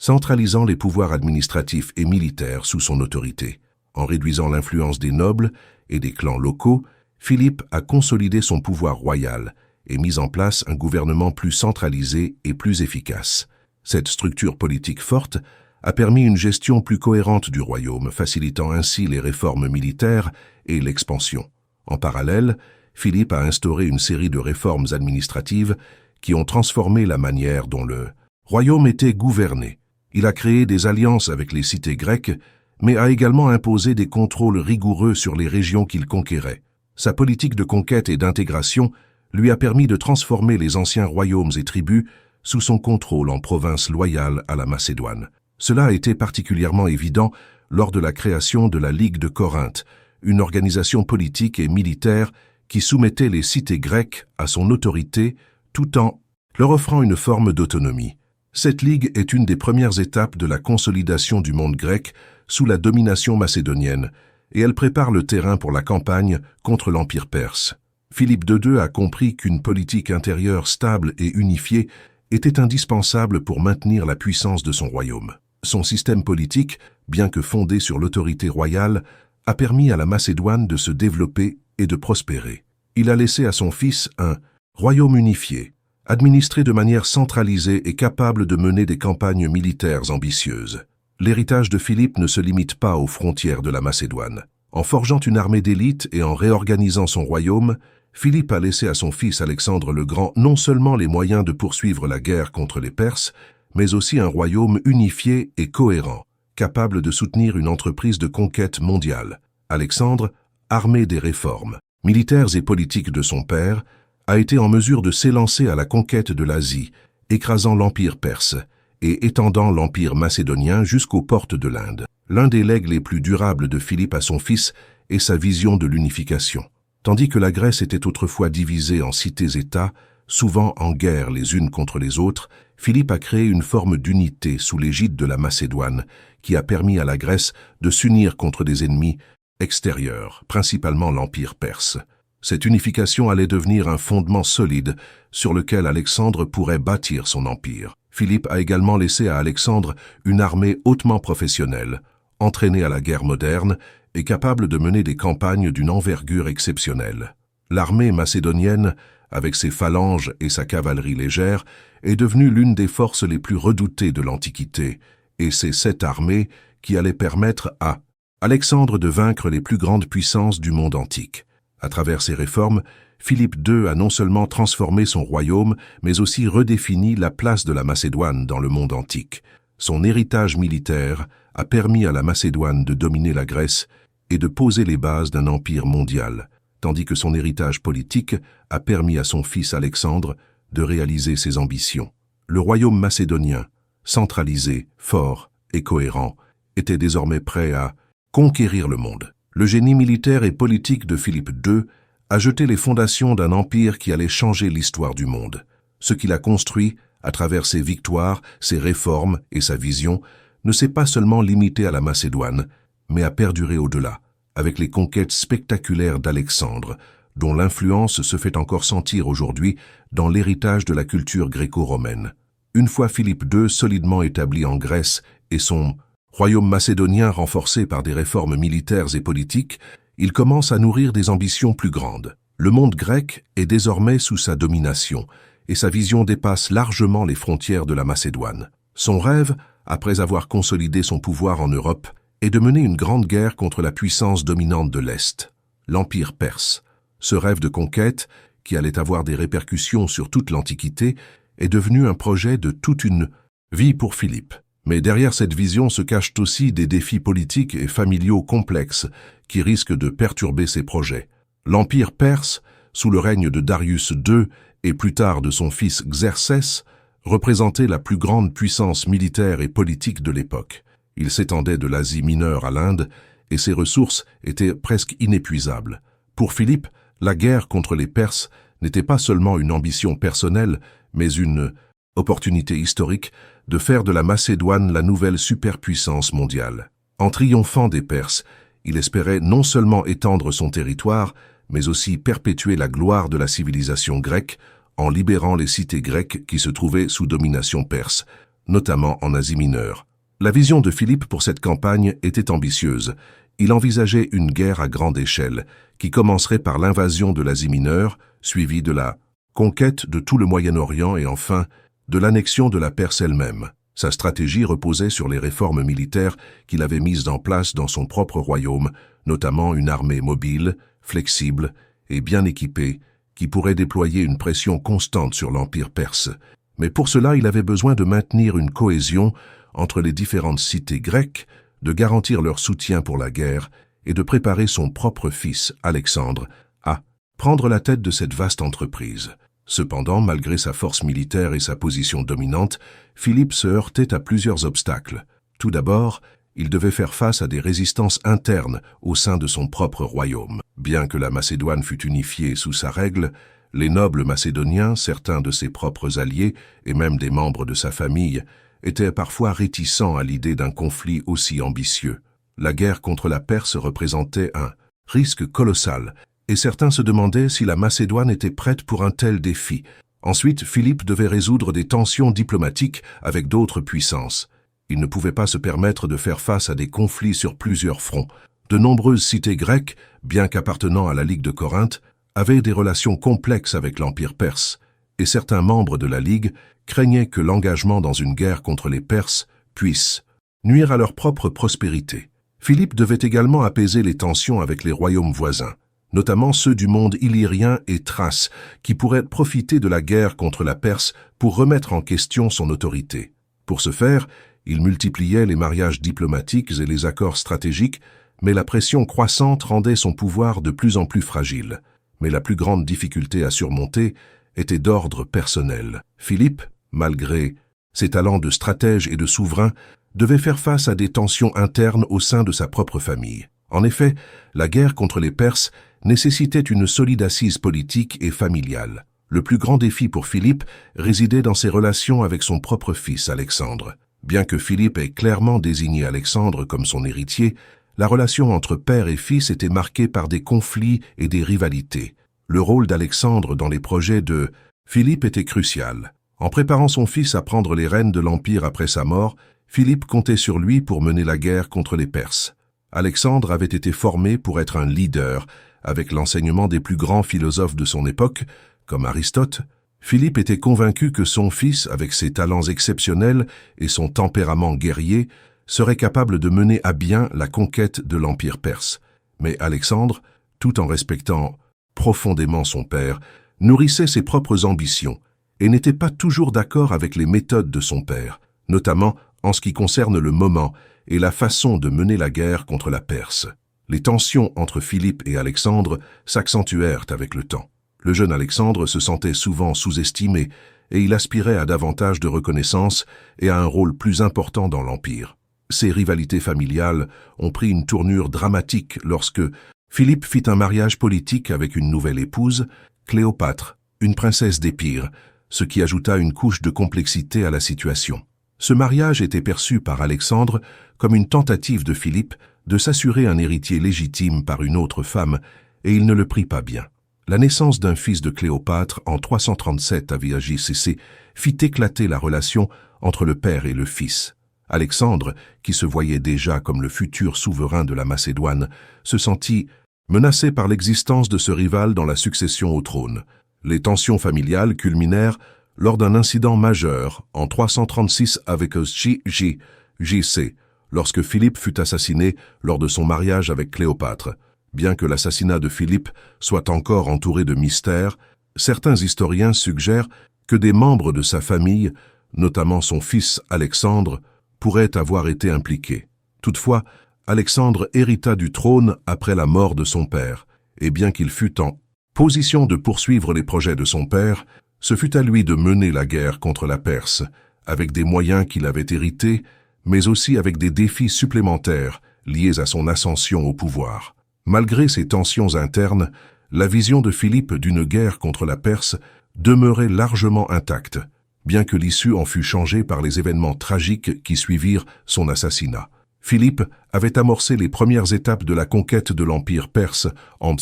centralisant les pouvoirs administratifs et militaires sous son autorité. En réduisant l'influence des nobles et des clans locaux, Philippe a consolidé son pouvoir royal et mis en place un gouvernement plus centralisé et plus efficace. Cette structure politique forte a permis une gestion plus cohérente du royaume, facilitant ainsi les réformes militaires et l'expansion. En parallèle, Philippe a instauré une série de réformes administratives qui ont transformé la manière dont le royaume était gouverné. Il a créé des alliances avec les cités grecques, mais a également imposé des contrôles rigoureux sur les régions qu'il conquérait. Sa politique de conquête et d'intégration lui a permis de transformer les anciens royaumes et tribus sous son contrôle en provinces loyales à la Macédoine. Cela a été particulièrement évident lors de la création de la Ligue de Corinthe, une organisation politique et militaire qui soumettait les cités grecques à son autorité tout en leur offrant une forme d'autonomie. Cette ligue est une des premières étapes de la consolidation du monde grec sous la domination macédonienne, et elle prépare le terrain pour la campagne contre l'Empire perse. Philippe II a compris qu'une politique intérieure stable et unifiée était indispensable pour maintenir la puissance de son royaume. Son système politique, bien que fondé sur l'autorité royale, a permis à la Macédoine de se développer et de prospérer. Il a laissé à son fils un royaume unifié, administré de manière centralisée et capable de mener des campagnes militaires ambitieuses. L'héritage de Philippe ne se limite pas aux frontières de la Macédoine. En forgeant une armée d'élite et en réorganisant son royaume, Philippe a laissé à son fils Alexandre le Grand non seulement les moyens de poursuivre la guerre contre les Perses, mais aussi un royaume unifié et cohérent, capable de soutenir une entreprise de conquête mondiale. Alexandre, armé des réformes militaires et politiques de son père, a été en mesure de s'élancer à la conquête de l'Asie, écrasant l'Empire perse et étendant l'Empire macédonien jusqu'aux portes de l'Inde. L'un des legs les plus durables de Philippe à son fils est sa vision de l'unification. Tandis que la Grèce était autrefois divisée en cités-États, souvent en guerre les unes contre les autres, Philippe a créé une forme d'unité sous l'égide de la Macédoine, qui a permis à la Grèce de s'unir contre des ennemis extérieurs, principalement l'Empire perse. Cette unification allait devenir un fondement solide sur lequel Alexandre pourrait bâtir son empire. Philippe a également laissé à Alexandre une armée hautement professionnelle, entraînée à la guerre moderne et capable de mener des campagnes d'une envergure exceptionnelle. L'armée macédonienne, avec ses phalanges et sa cavalerie légère, est devenue l'une des forces les plus redoutées de l'Antiquité, et c'est cette armée qui allait permettre à Alexandre de vaincre les plus grandes puissances du monde antique. À travers ces réformes, Philippe II a non seulement transformé son royaume, mais aussi redéfini la place de la Macédoine dans le monde antique. Son héritage militaire a permis à la Macédoine de dominer la Grèce et de poser les bases d'un empire mondial. tandis que son héritage politique a permis à son fils Alexandre de réaliser ses ambitions. Le royaume macédonien, centralisé, fort et cohérent, était désormais prêt à conquérir le monde. Le génie militaire et politique de Philippe II a jeté les fondations d'un empire qui allait changer l'histoire du monde. Ce qu'il a construit, à travers ses victoires, ses réformes et sa vision, ne s'est pas seulement limité à la Macédoine, mais a perduré au-delà, avec les conquêtes spectaculaires d'Alexandre, dont l'influence se fait encore sentir aujourd'hui dans l'héritage de la culture gréco-romaine. Une fois Philippe II solidement établi en Grèce et son royaume macédonien renforcé par des réformes militaires et politiques, il commence à nourrir des ambitions plus grandes. Le monde grec est désormais sous sa domination, et sa vision dépasse largement les frontières de la Macédoine. Son rêve, après avoir consolidé son pouvoir en Europe, est de mener une grande guerre contre la puissance dominante de l'Est, l'Empire perse. Ce rêve de conquête, qui allait avoir des répercussions sur toute l'Antiquité, est devenu un projet de toute une vie pour Philippe. Mais derrière cette vision se cachent aussi des défis politiques et familiaux complexes qui risquent de perturber ses projets. L'Empire perse, sous le règne de Darius II et plus tard de son fils Xerxès, représentait la plus grande puissance militaire et politique de l'époque. Il s'étendait de l'Asie mineure à l'Inde et ses ressources étaient presque inépuisables. Pour Philippe, la guerre contre les Perses n'était pas seulement une ambition personnelle, mais une opportunité historique de faire de la Macédoine la nouvelle superpuissance mondiale. En triomphant des Perses, il espérait non seulement étendre son territoire, mais aussi perpétuer la gloire de la civilisation grecque en libérant les cités grecques qui se trouvaient sous domination perse, notamment en Asie mineure. La vision de Philippe pour cette campagne était ambitieuse. Il envisageait une guerre à grande échelle, qui commencerait par l'invasion de l'Asie mineure, suivie de la conquête de tout le Moyen-Orient et enfin de l'annexion de la Perse elle-même. Sa stratégie reposait sur les réformes militaires qu'il avait mises en place dans son propre royaume, notamment une armée mobile, flexible et bien équipée, qui pourrait déployer une pression constante sur l'Empire perse. Mais pour cela, il avait besoin de maintenir une cohésion entre les différentes cités grecques, de garantir leur soutien pour la guerre et de préparer son propre fils, Alexandre, à prendre la tête de cette vaste entreprise. Cependant, malgré sa force militaire et sa position dominante, Philippe se heurtait à plusieurs obstacles. Tout d'abord, il devait faire face à des résistances internes au sein de son propre royaume. Bien que la Macédoine fût unifiée sous sa règle, les nobles macédoniens, certains de ses propres alliés et même des membres de sa famille, étaient parfois réticents à l'idée d'un conflit aussi ambitieux. La guerre contre la Perse représentait un risque colossal, et certains se demandaient si la Macédoine était prête pour un tel défi. Ensuite, Philippe devait résoudre des tensions diplomatiques avec d'autres puissances. Il ne pouvait pas se permettre de faire face à des conflits sur plusieurs fronts. De nombreuses cités grecques, bien qu'appartenant à la Ligue de Corinthe, avaient des relations complexes avec l'Empire perse, et certains membres de la Ligue craignaient que l'engagement dans une guerre contre les Perses puisse nuire à leur propre prospérité. Philippe devait également apaiser les tensions avec les royaumes voisins, notamment ceux du monde illyrien et thrace, qui pourraient profiter de la guerre contre la Perse pour remettre en question son autorité. Pour ce faire, il multipliait les mariages diplomatiques et les accords stratégiques, mais la pression croissante rendait son pouvoir de plus en plus fragile. Mais la plus grande difficulté à surmonter était d'ordre personnel. Philippe, malgré ses talents de stratège et de souverain, devait faire face à des tensions internes au sein de sa propre famille. En effet, la guerre contre les Perses nécessitait une solide assise politique et familiale. Le plus grand défi pour Philippe résidait dans ses relations avec son propre fils Alexandre. Bien que Philippe ait clairement désigné Alexandre comme son héritier, la relation entre père et fils était marquée par des conflits et des rivalités. Le rôle d'Alexandre dans les projets de Philippe était crucial. En préparant son fils à prendre les rênes de l'Empire après sa mort, Philippe comptait sur lui pour mener la guerre contre les Perses. Alexandre avait été formé pour être un leader, avec l'enseignement des plus grands philosophes de son époque, comme Aristote. Philippe était convaincu que son fils, avec ses talents exceptionnels et son tempérament guerrier, serait capable de mener à bien la conquête de l'Empire perse. Mais Alexandre, tout en respectant profondément son père, nourrissait ses propres ambitions et n'était pas toujours d'accord avec les méthodes de son père, notamment en ce qui concerne le moment et la façon de mener la guerre contre la Perse. Les tensions entre Philippe et Alexandre s'accentuèrent avec le temps. Le jeune Alexandre se sentait souvent sous-estimé et il aspirait à davantage de reconnaissance et à un rôle plus important dans l'Empire. Ces rivalités familiales ont pris une tournure dramatique lorsque Philippe fit un mariage politique avec une nouvelle épouse, Cléopâtre, une princesse d'Épire, ce qui ajouta une couche de complexité à la situation. Ce mariage était perçu par Alexandre comme une tentative de Philippe de s'assurer un héritier légitime par une autre femme, et il ne le prit pas bien. La naissance d'un fils de Cléopâtre en 337 à VJCC fit éclater la relation entre le père et le fils. Alexandre, qui se voyait déjà comme le futur souverain de la Macédoine, se sentit menacé par l'existence de ce rival dans la succession au trône. Les tensions familiales culminèrent lors d'un incident majeur en 336 avec JC, lorsque Philippe fut assassiné lors de son mariage avec Cléopâtre. Bien que l'assassinat de Philippe soit encore entouré de mystères, certains historiens suggèrent que des membres de sa famille, notamment son fils Alexandre, pourraient avoir été impliqués. Toutefois, Alexandre hérita du trône après la mort de son père, et bien qu'il fût en position de poursuivre les projets de son père, ce fut à lui de mener la guerre contre la Perse, avec des moyens qu'il avait hérités, mais aussi avec des défis supplémentaires liés à son ascension au pouvoir. Malgré ces tensions internes, la vision de Philippe d'une guerre contre la Perse demeurait largement intacte, bien que l'issue en fût changée par les événements tragiques qui suivirent son assassinat. Philippe avait amorcé les premières étapes de la conquête de l'Empire perse en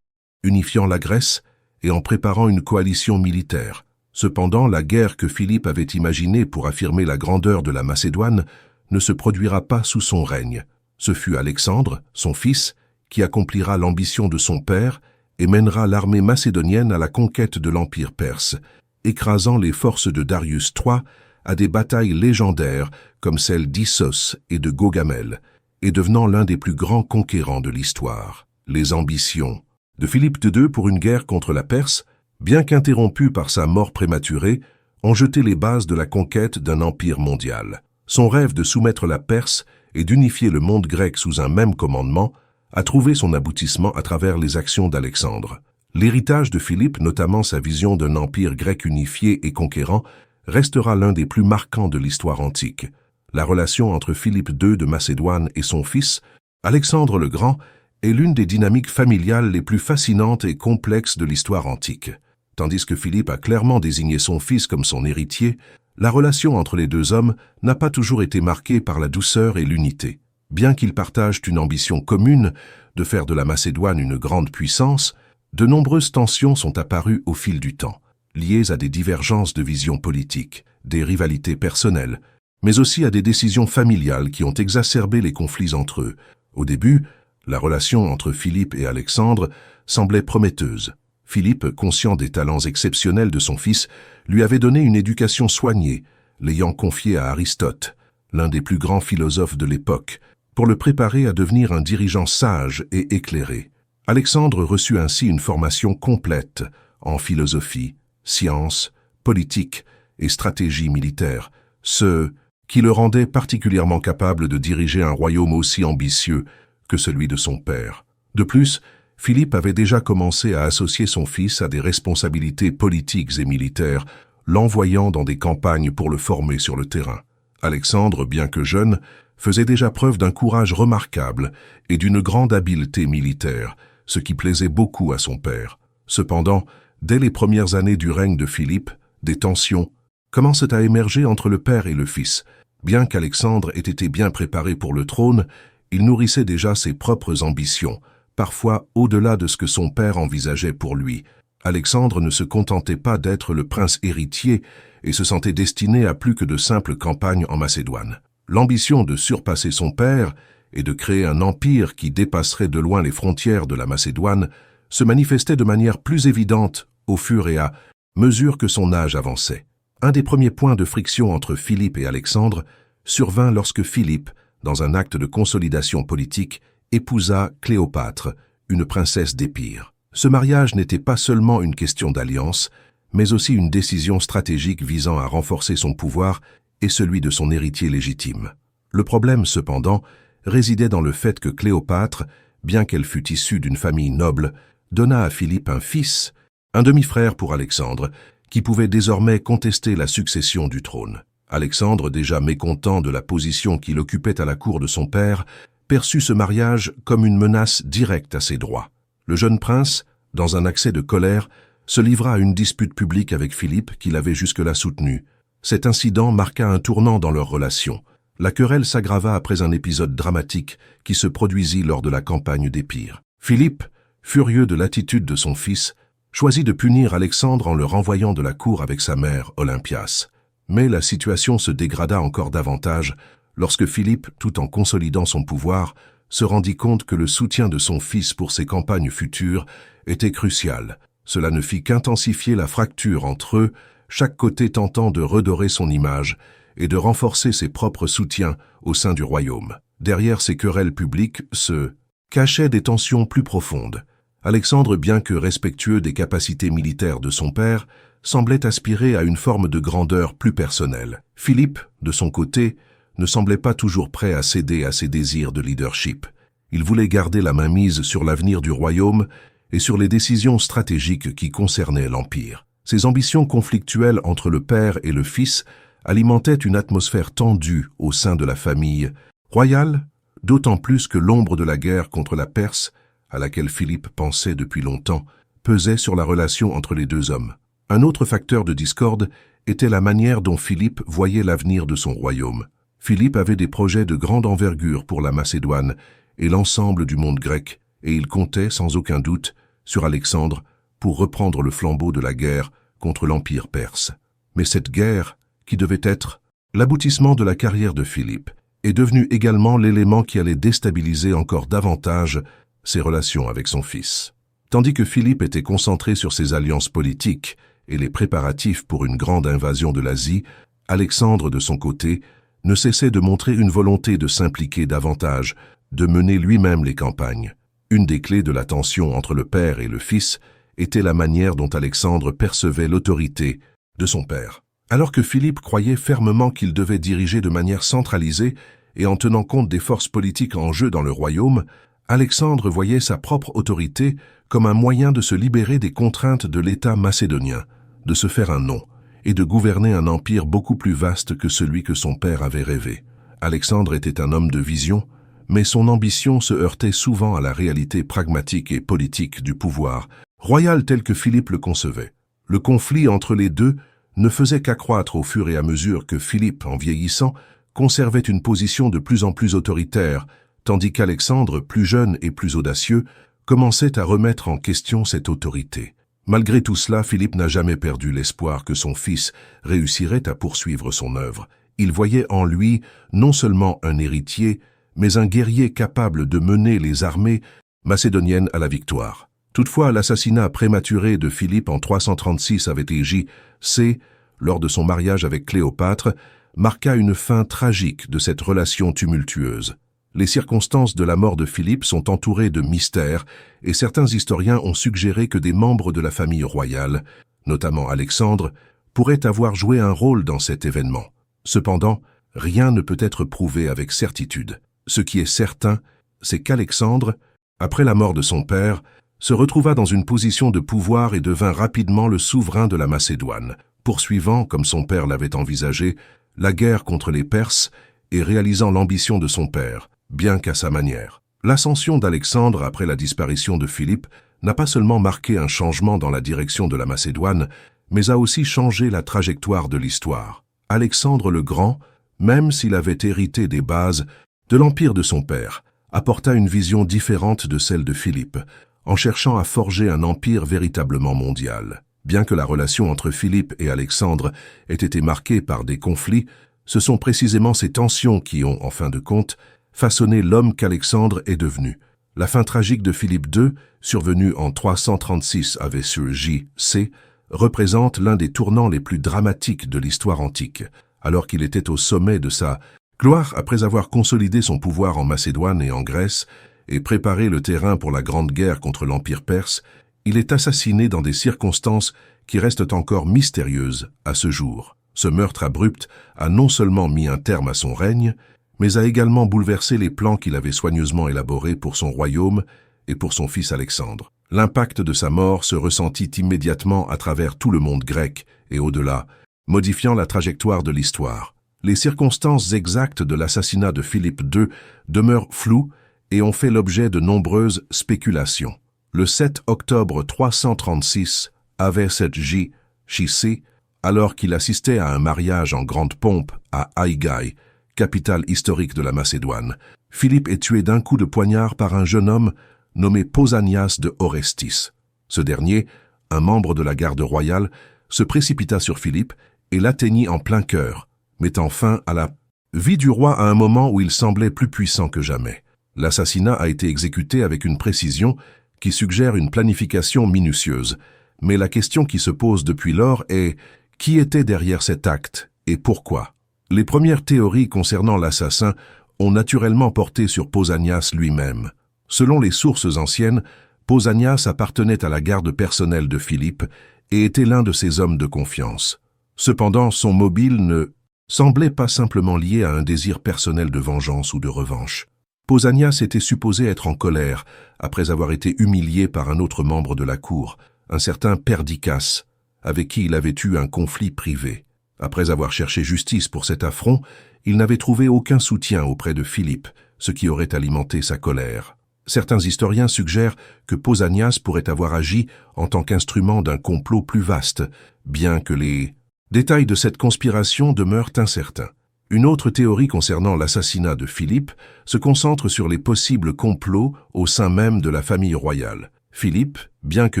unifiant la Grèce et en préparant une coalition militaire. Cependant, la guerre que Philippe avait imaginée pour affirmer la grandeur de la Macédoine ne se produira pas sous son règne. Ce fut Alexandre, son fils, qui accomplira l'ambition de son père et mènera l'armée macédonienne à la conquête de l'Empire perse, écrasant les forces de Darius III à des batailles légendaires comme celles d'Issos et de Gaugamel, et devenant l'un des plus grands conquérants de l'histoire. Les ambitions de Philippe II pour une guerre contre la Perse, bien qu'interrompues par sa mort prématurée, ont jeté les bases de la conquête d'un empire mondial. Son rêve de soumettre la Perse et d'unifier le monde grec sous un même commandement a trouvé son aboutissement à travers les actions d'Alexandre. L'héritage de Philippe, notamment sa vision d'un empire grec unifié et conquérant, restera l'un des plus marquants de l'histoire antique. La relation entre Philippe II de Macédoine et son fils, Alexandre le Grand, est l'une des dynamiques familiales les plus fascinantes et complexes de l'histoire antique. Tandis que Philippe a clairement désigné son fils comme son héritier, la relation entre les deux hommes n'a pas toujours été marquée par la douceur et l'unité. Bien qu'ils partagent une ambition commune de faire de la Macédoine une grande puissance, de nombreuses tensions sont apparues au fil du temps, liées à des divergences de vision politique, des rivalités personnelles, mais aussi à des décisions familiales qui ont exacerbé les conflits entre eux. Au début, la relation entre Philippe et Alexandre semblait prometteuse. Philippe, conscient des talents exceptionnels de son fils, lui avait donné une éducation soignée, l'ayant confié à Aristote, l'un des plus grands philosophes de l'époque, pour le préparer à devenir un dirigeant sage et éclairé. Alexandre reçut ainsi une formation complète en philosophie, sciences, politique et stratégie militaire, ce qui le rendait particulièrement capable de diriger un royaume aussi ambitieux que celui de son père. De plus, Philippe avait déjà commencé à associer son fils à des responsabilités politiques et militaires, l'envoyant dans des campagnes pour le former sur le terrain. Alexandre, bien que jeune, faisait déjà preuve d'un courage remarquable et d'une grande habileté militaire, ce qui plaisait beaucoup à son père. Cependant, dès les premières années du règne de Philippe, des tensions commencent à émerger entre le père et le fils. Bien qu'Alexandre ait été bien préparé pour le trône, il nourrissait déjà ses propres ambitions, parfois au-delà de ce que son père envisageait pour lui. Alexandre ne se contentait pas d'être le prince héritier et se sentait destiné à plus que de simples campagnes en Macédoine. L'ambition de surpasser son père et de créer un empire qui dépasserait de loin les frontières de la Macédoine se manifestait de manière plus évidente au fur et à mesure que son âge avançait. Un des premiers points de friction entre Philippe et Alexandre survint lorsque Philippe, dans un acte de consolidation politique, épousa Cléopâtre, une princesse d'Épire. Ce mariage n'était pas seulement une question d'alliance, mais aussi une décision stratégique visant à renforcer son pouvoir et celui de son héritier légitime. Le problème, cependant, résidait dans le fait que Cléopâtre, bien qu'elle fût issue d'une famille noble, donna à Philippe un fils, un demi-frère pour Alexandre, qui pouvait désormais contester la succession du trône. Alexandre, déjà mécontent de la position qu'il occupait à la cour de son père, perçut ce mariage comme une menace directe à ses droits. Le jeune prince, dans un accès de colère, se livra à une dispute publique avec Philippe qu'il avait jusque-là soutenu. Cet incident marqua un tournant dans leur relation. La querelle s'aggrava après un épisode dramatique qui se produisit lors de la campagne d'Épire. Philippe, furieux de l'attitude de son fils, choisit de punir Alexandre en le renvoyant de la cour avec sa mère, Olympias. Mais la situation se dégrada encore davantage lorsque Philippe, tout en consolidant son pouvoir, se rendit compte que le soutien de son fils pour ses campagnes futures était crucial. Cela ne fit qu'intensifier la fracture entre eux, chaque côté tentant de redorer son image et de renforcer ses propres soutiens au sein du royaume. Derrière ces querelles publiques se cachaient des tensions plus profondes. Alexandre, bien que respectueux des capacités militaires de son père, semblait aspirer à une forme de grandeur plus personnelle. Philippe, de son côté, ne semblait pas toujours prêt à céder à ses désirs de leadership. Il voulait garder la mainmise sur l'avenir du royaume et sur les décisions stratégiques qui concernaient l'Empire. Ces ambitions conflictuelles entre le père et le fils alimentaient une atmosphère tendue au sein de la famille royale, d'autant plus que l'ombre de la guerre contre la Perse, à laquelle Philippe pensait depuis longtemps, pesait sur la relation entre les deux hommes. Un autre facteur de discorde était la manière dont Philippe voyait l'avenir de son royaume. Philippe avait des projets de grande envergure pour la Macédoine et l'ensemble du monde grec, et il comptait sans aucun doute sur Alexandre pour reprendre le flambeau de la guerre contre l'Empire perse. Mais cette guerre, qui devait être l'aboutissement de la carrière de Philippe, est devenue également l'élément qui allait déstabiliser encore davantage ses relations avec son fils. Tandis que Philippe était concentré sur ses alliances politiques et les préparatifs pour une grande invasion de l'Asie, Alexandre, de son côté, ne cessait de montrer une volonté de s'impliquer davantage, de mener lui-même les campagnes. Une des clés de la tension entre le père et le fils était la manière dont Alexandre percevait l'autorité de son père. Alors que Philippe croyait fermement qu'il devait diriger de manière centralisée et en tenant compte des forces politiques en jeu dans le royaume, Alexandre voyait sa propre autorité comme un moyen de se libérer des contraintes de l'État macédonien, de se faire un nom et de gouverner un empire beaucoup plus vaste que celui que son père avait rêvé. Alexandre était un homme de vision, mais son ambition se heurtait souvent à la réalité pragmatique et politique du pouvoir royal tel que Philippe le concevait. Le conflit entre les deux ne faisait qu'accroître au fur et à mesure que Philippe, en vieillissant, conservait une position de plus en plus autoritaire, tandis qu'Alexandre, plus jeune et plus audacieux, commençait à remettre en question cette autorité. Malgré tout cela, Philippe n'a jamais perdu l'espoir que son fils réussirait à poursuivre son œuvre. Il voyait en lui non seulement un héritier, mais un guerrier capable de mener les armées macédoniennes à la victoire. Toutefois, l'assassinat prématuré de Philippe en 336 avec J.C., lors de son mariage avec Cléopâtre, marqua une fin tragique de cette relation tumultueuse. Les circonstances de la mort de Philippe sont entourées de mystères et certains historiens ont suggéré que des membres de la famille royale, notamment Alexandre, pourraient avoir joué un rôle dans cet événement. Cependant, rien ne peut être prouvé avec certitude. Ce qui est certain, c'est qu'Alexandre, après la mort de son père, se retrouva dans une position de pouvoir et devint rapidement le souverain de la Macédoine, poursuivant, comme son père l'avait envisagé, la guerre contre les Perses et réalisant l'ambition de son père, bien qu'à sa manière. L'ascension d'Alexandre après la disparition de Philippe n'a pas seulement marqué un changement dans la direction de la Macédoine, mais a aussi changé la trajectoire de l'histoire. Alexandre le Grand, même s'il avait hérité des bases de l'empire de son père, apporta une vision différente de celle de Philippe, en cherchant à forger un empire véritablement mondial. Bien que la relation entre Philippe et Alexandre ait été marquée par des conflits, ce sont précisément ces tensions qui ont, en fin de compte, façonné l'homme qu'Alexandre est devenu. La fin tragique de Philippe II, survenue en 336 avec J.C., représente l'un des tournants les plus dramatiques de l'histoire antique. Alors qu'il était au sommet de sa gloire après avoir consolidé son pouvoir en Macédoine et en Grèce et préparé le terrain pour la grande guerre contre l'Empire perse, il est assassiné dans des circonstances qui restent encore mystérieuses à ce jour. Ce meurtre abrupt a non seulement mis un terme à son règne, mais a également bouleversé les plans qu'il avait soigneusement élaborés pour son royaume et pour son fils Alexandre. L'impact de sa mort se ressentit immédiatement à travers tout le monde grec et au-delà, modifiant la trajectoire de l'histoire. Les circonstances exactes de l'assassinat de Philippe II demeurent floues et ont fait l'objet de nombreuses spéculations. Le 7 octobre 336, avait cette J.C., alors qu'il assistait à un mariage en grande pompe à Aigai, capitale historique de la Macédoine, Philippe est tué d'un coup de poignard par un jeune homme nommé Pausanias de Orestis. Ce dernier, un membre de la garde royale, se précipita sur Philippe et l'atteignit en plein cœur, mettant fin à la vie du roi à un moment où il semblait plus puissant que jamais. L'assassinat a été exécuté avec une précision qui suggère une planification minutieuse, mais la question qui se pose depuis lors est « qui était derrière cet acte et pourquoi ?» Les premières théories concernant l'assassin ont naturellement porté sur Pausanias lui-même. Selon les sources anciennes, Pausanias appartenait à la garde personnelle de Philippe et était l'un de ses hommes de confiance. Cependant, son mobile ne semblait pas simplement lié à un désir personnel de vengeance ou de revanche. Pausanias était supposé être en colère après avoir été humilié par un autre membre de la cour, un certain Perdiccas, avec qui il avait eu un conflit privé. Après avoir cherché justice pour cet affront, il n'avait trouvé aucun soutien auprès de Philippe, ce qui aurait alimenté sa colère. Certains historiens suggèrent que Pausanias pourrait avoir agi en tant qu'instrument d'un complot plus vaste, bien que les détails de cette conspiration demeurent incertains. Une autre théorie concernant l'assassinat de Philippe se concentre sur les possibles complots au sein même de la famille royale. Philippe, bien que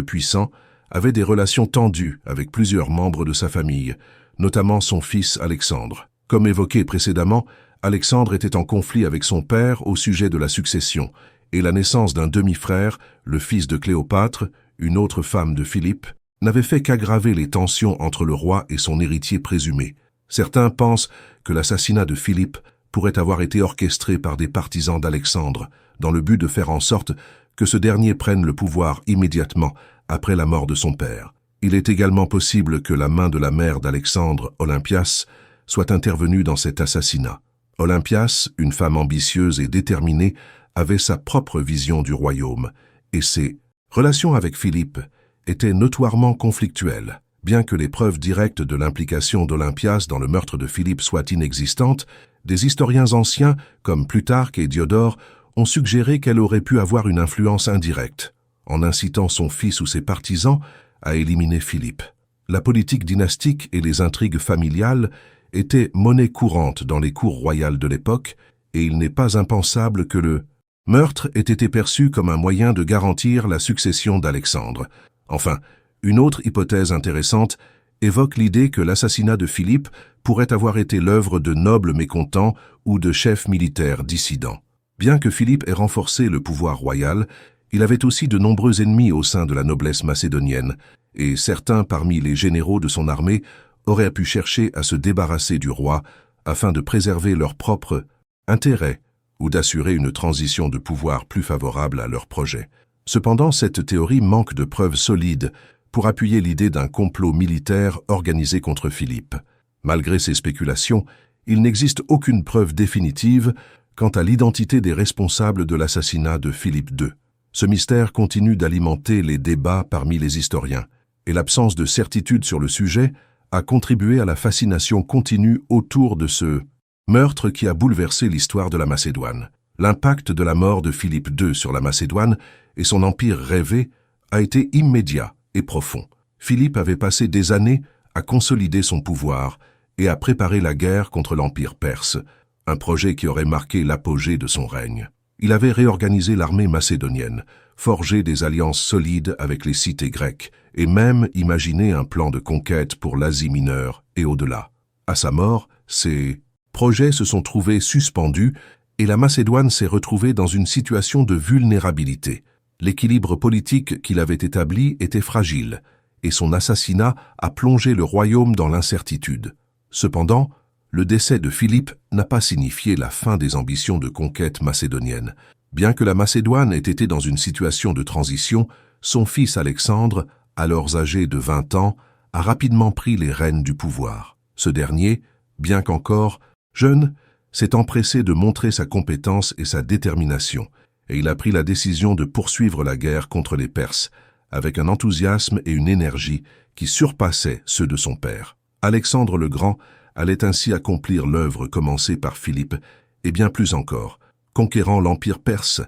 puissant, avait des relations tendues avec plusieurs membres de sa famille, notamment son fils Alexandre. Comme évoqué précédemment, Alexandre était en conflit avec son père au sujet de la succession, et la naissance d'un demi-frère, le fils de Cléopâtre, une autre femme de Philippe, n'avait fait qu'aggraver les tensions entre le roi et son héritier présumé. Certains pensent que l'assassinat de Philippe pourrait avoir été orchestré par des partisans d'Alexandre, dans le but de faire en sorte que ce dernier prenne le pouvoir immédiatement après la mort de son père. Il est également possible que la main de la mère d'Alexandre, Olympias, soit intervenue dans cet assassinat. Olympias, une femme ambitieuse et déterminée, avait sa propre vision du royaume, et ses relations avec Philippe étaient notoirement conflictuelles. Bien que les preuves directes de l'implication d'Olympias dans le meurtre de Philippe soient inexistantes, des historiens anciens, comme Plutarque et Diodore, ont suggéré qu'elle aurait pu avoir une influence indirecte, en incitant son fils ou ses partisans à éliminer Philippe. La politique dynastique et les intrigues familiales étaient monnaie courante dans les cours royales de l'époque, et il n'est pas impensable que le meurtre ait été perçu comme un moyen de garantir la succession d'Alexandre. Enfin, une autre hypothèse intéressante évoque l'idée que l'assassinat de Philippe pourrait avoir été l'œuvre de nobles mécontents ou de chefs militaires dissidents. Bien que Philippe ait renforcé le pouvoir royal, il avait aussi de nombreux ennemis au sein de la noblesse macédonienne, et certains parmi les généraux de son armée auraient pu chercher à se débarrasser du roi afin de préserver leurs propres intérêts ou d'assurer une transition de pouvoir plus favorable à leurs projets. Cependant, cette théorie manque de preuves solides pour appuyer l'idée d'un complot militaire organisé contre Philippe. Malgré ces spéculations, il n'existe aucune preuve définitive quant à l'identité des responsables de l'assassinat de Philippe II. Ce mystère continue d'alimenter les débats parmi les historiens, et l'absence de certitude sur le sujet a contribué à la fascination continue autour de ce meurtre qui a bouleversé l'histoire de la Macédoine. L'impact de la mort de Philippe II sur la Macédoine et son empire rêvé a été immédiat et profond. Philippe avait passé des années à consolider son pouvoir et à préparer la guerre contre l'empire perse, un projet qui aurait marqué l'apogée de son règne. Il avait réorganisé l'armée macédonienne, forgé des alliances solides avec les cités grecques et même imaginé un plan de conquête pour l'Asie mineure et au-delà. À sa mort, ses projets se sont trouvés suspendus et la Macédoine s'est retrouvée dans une situation de vulnérabilité. L'équilibre politique qu'il avait établi était fragile, et son assassinat a plongé le royaume dans l'incertitude. Cependant, le décès de Philippe n'a pas signifié la fin des ambitions de conquête macédonienne. Bien que la Macédoine ait été dans une situation de transition, son fils Alexandre, alors âgé de 20 ans, a rapidement pris les rênes du pouvoir. Ce dernier, bien qu'encore jeune, s'est empressé de montrer sa compétence et sa détermination, et il a pris la décision de poursuivre la guerre contre les Perses, avec un enthousiasme et une énergie qui surpassaient ceux de son père. Alexandre le Grand allait ainsi accomplir l'œuvre commencée par Philippe, et bien plus encore, conquérant l'Empire perse,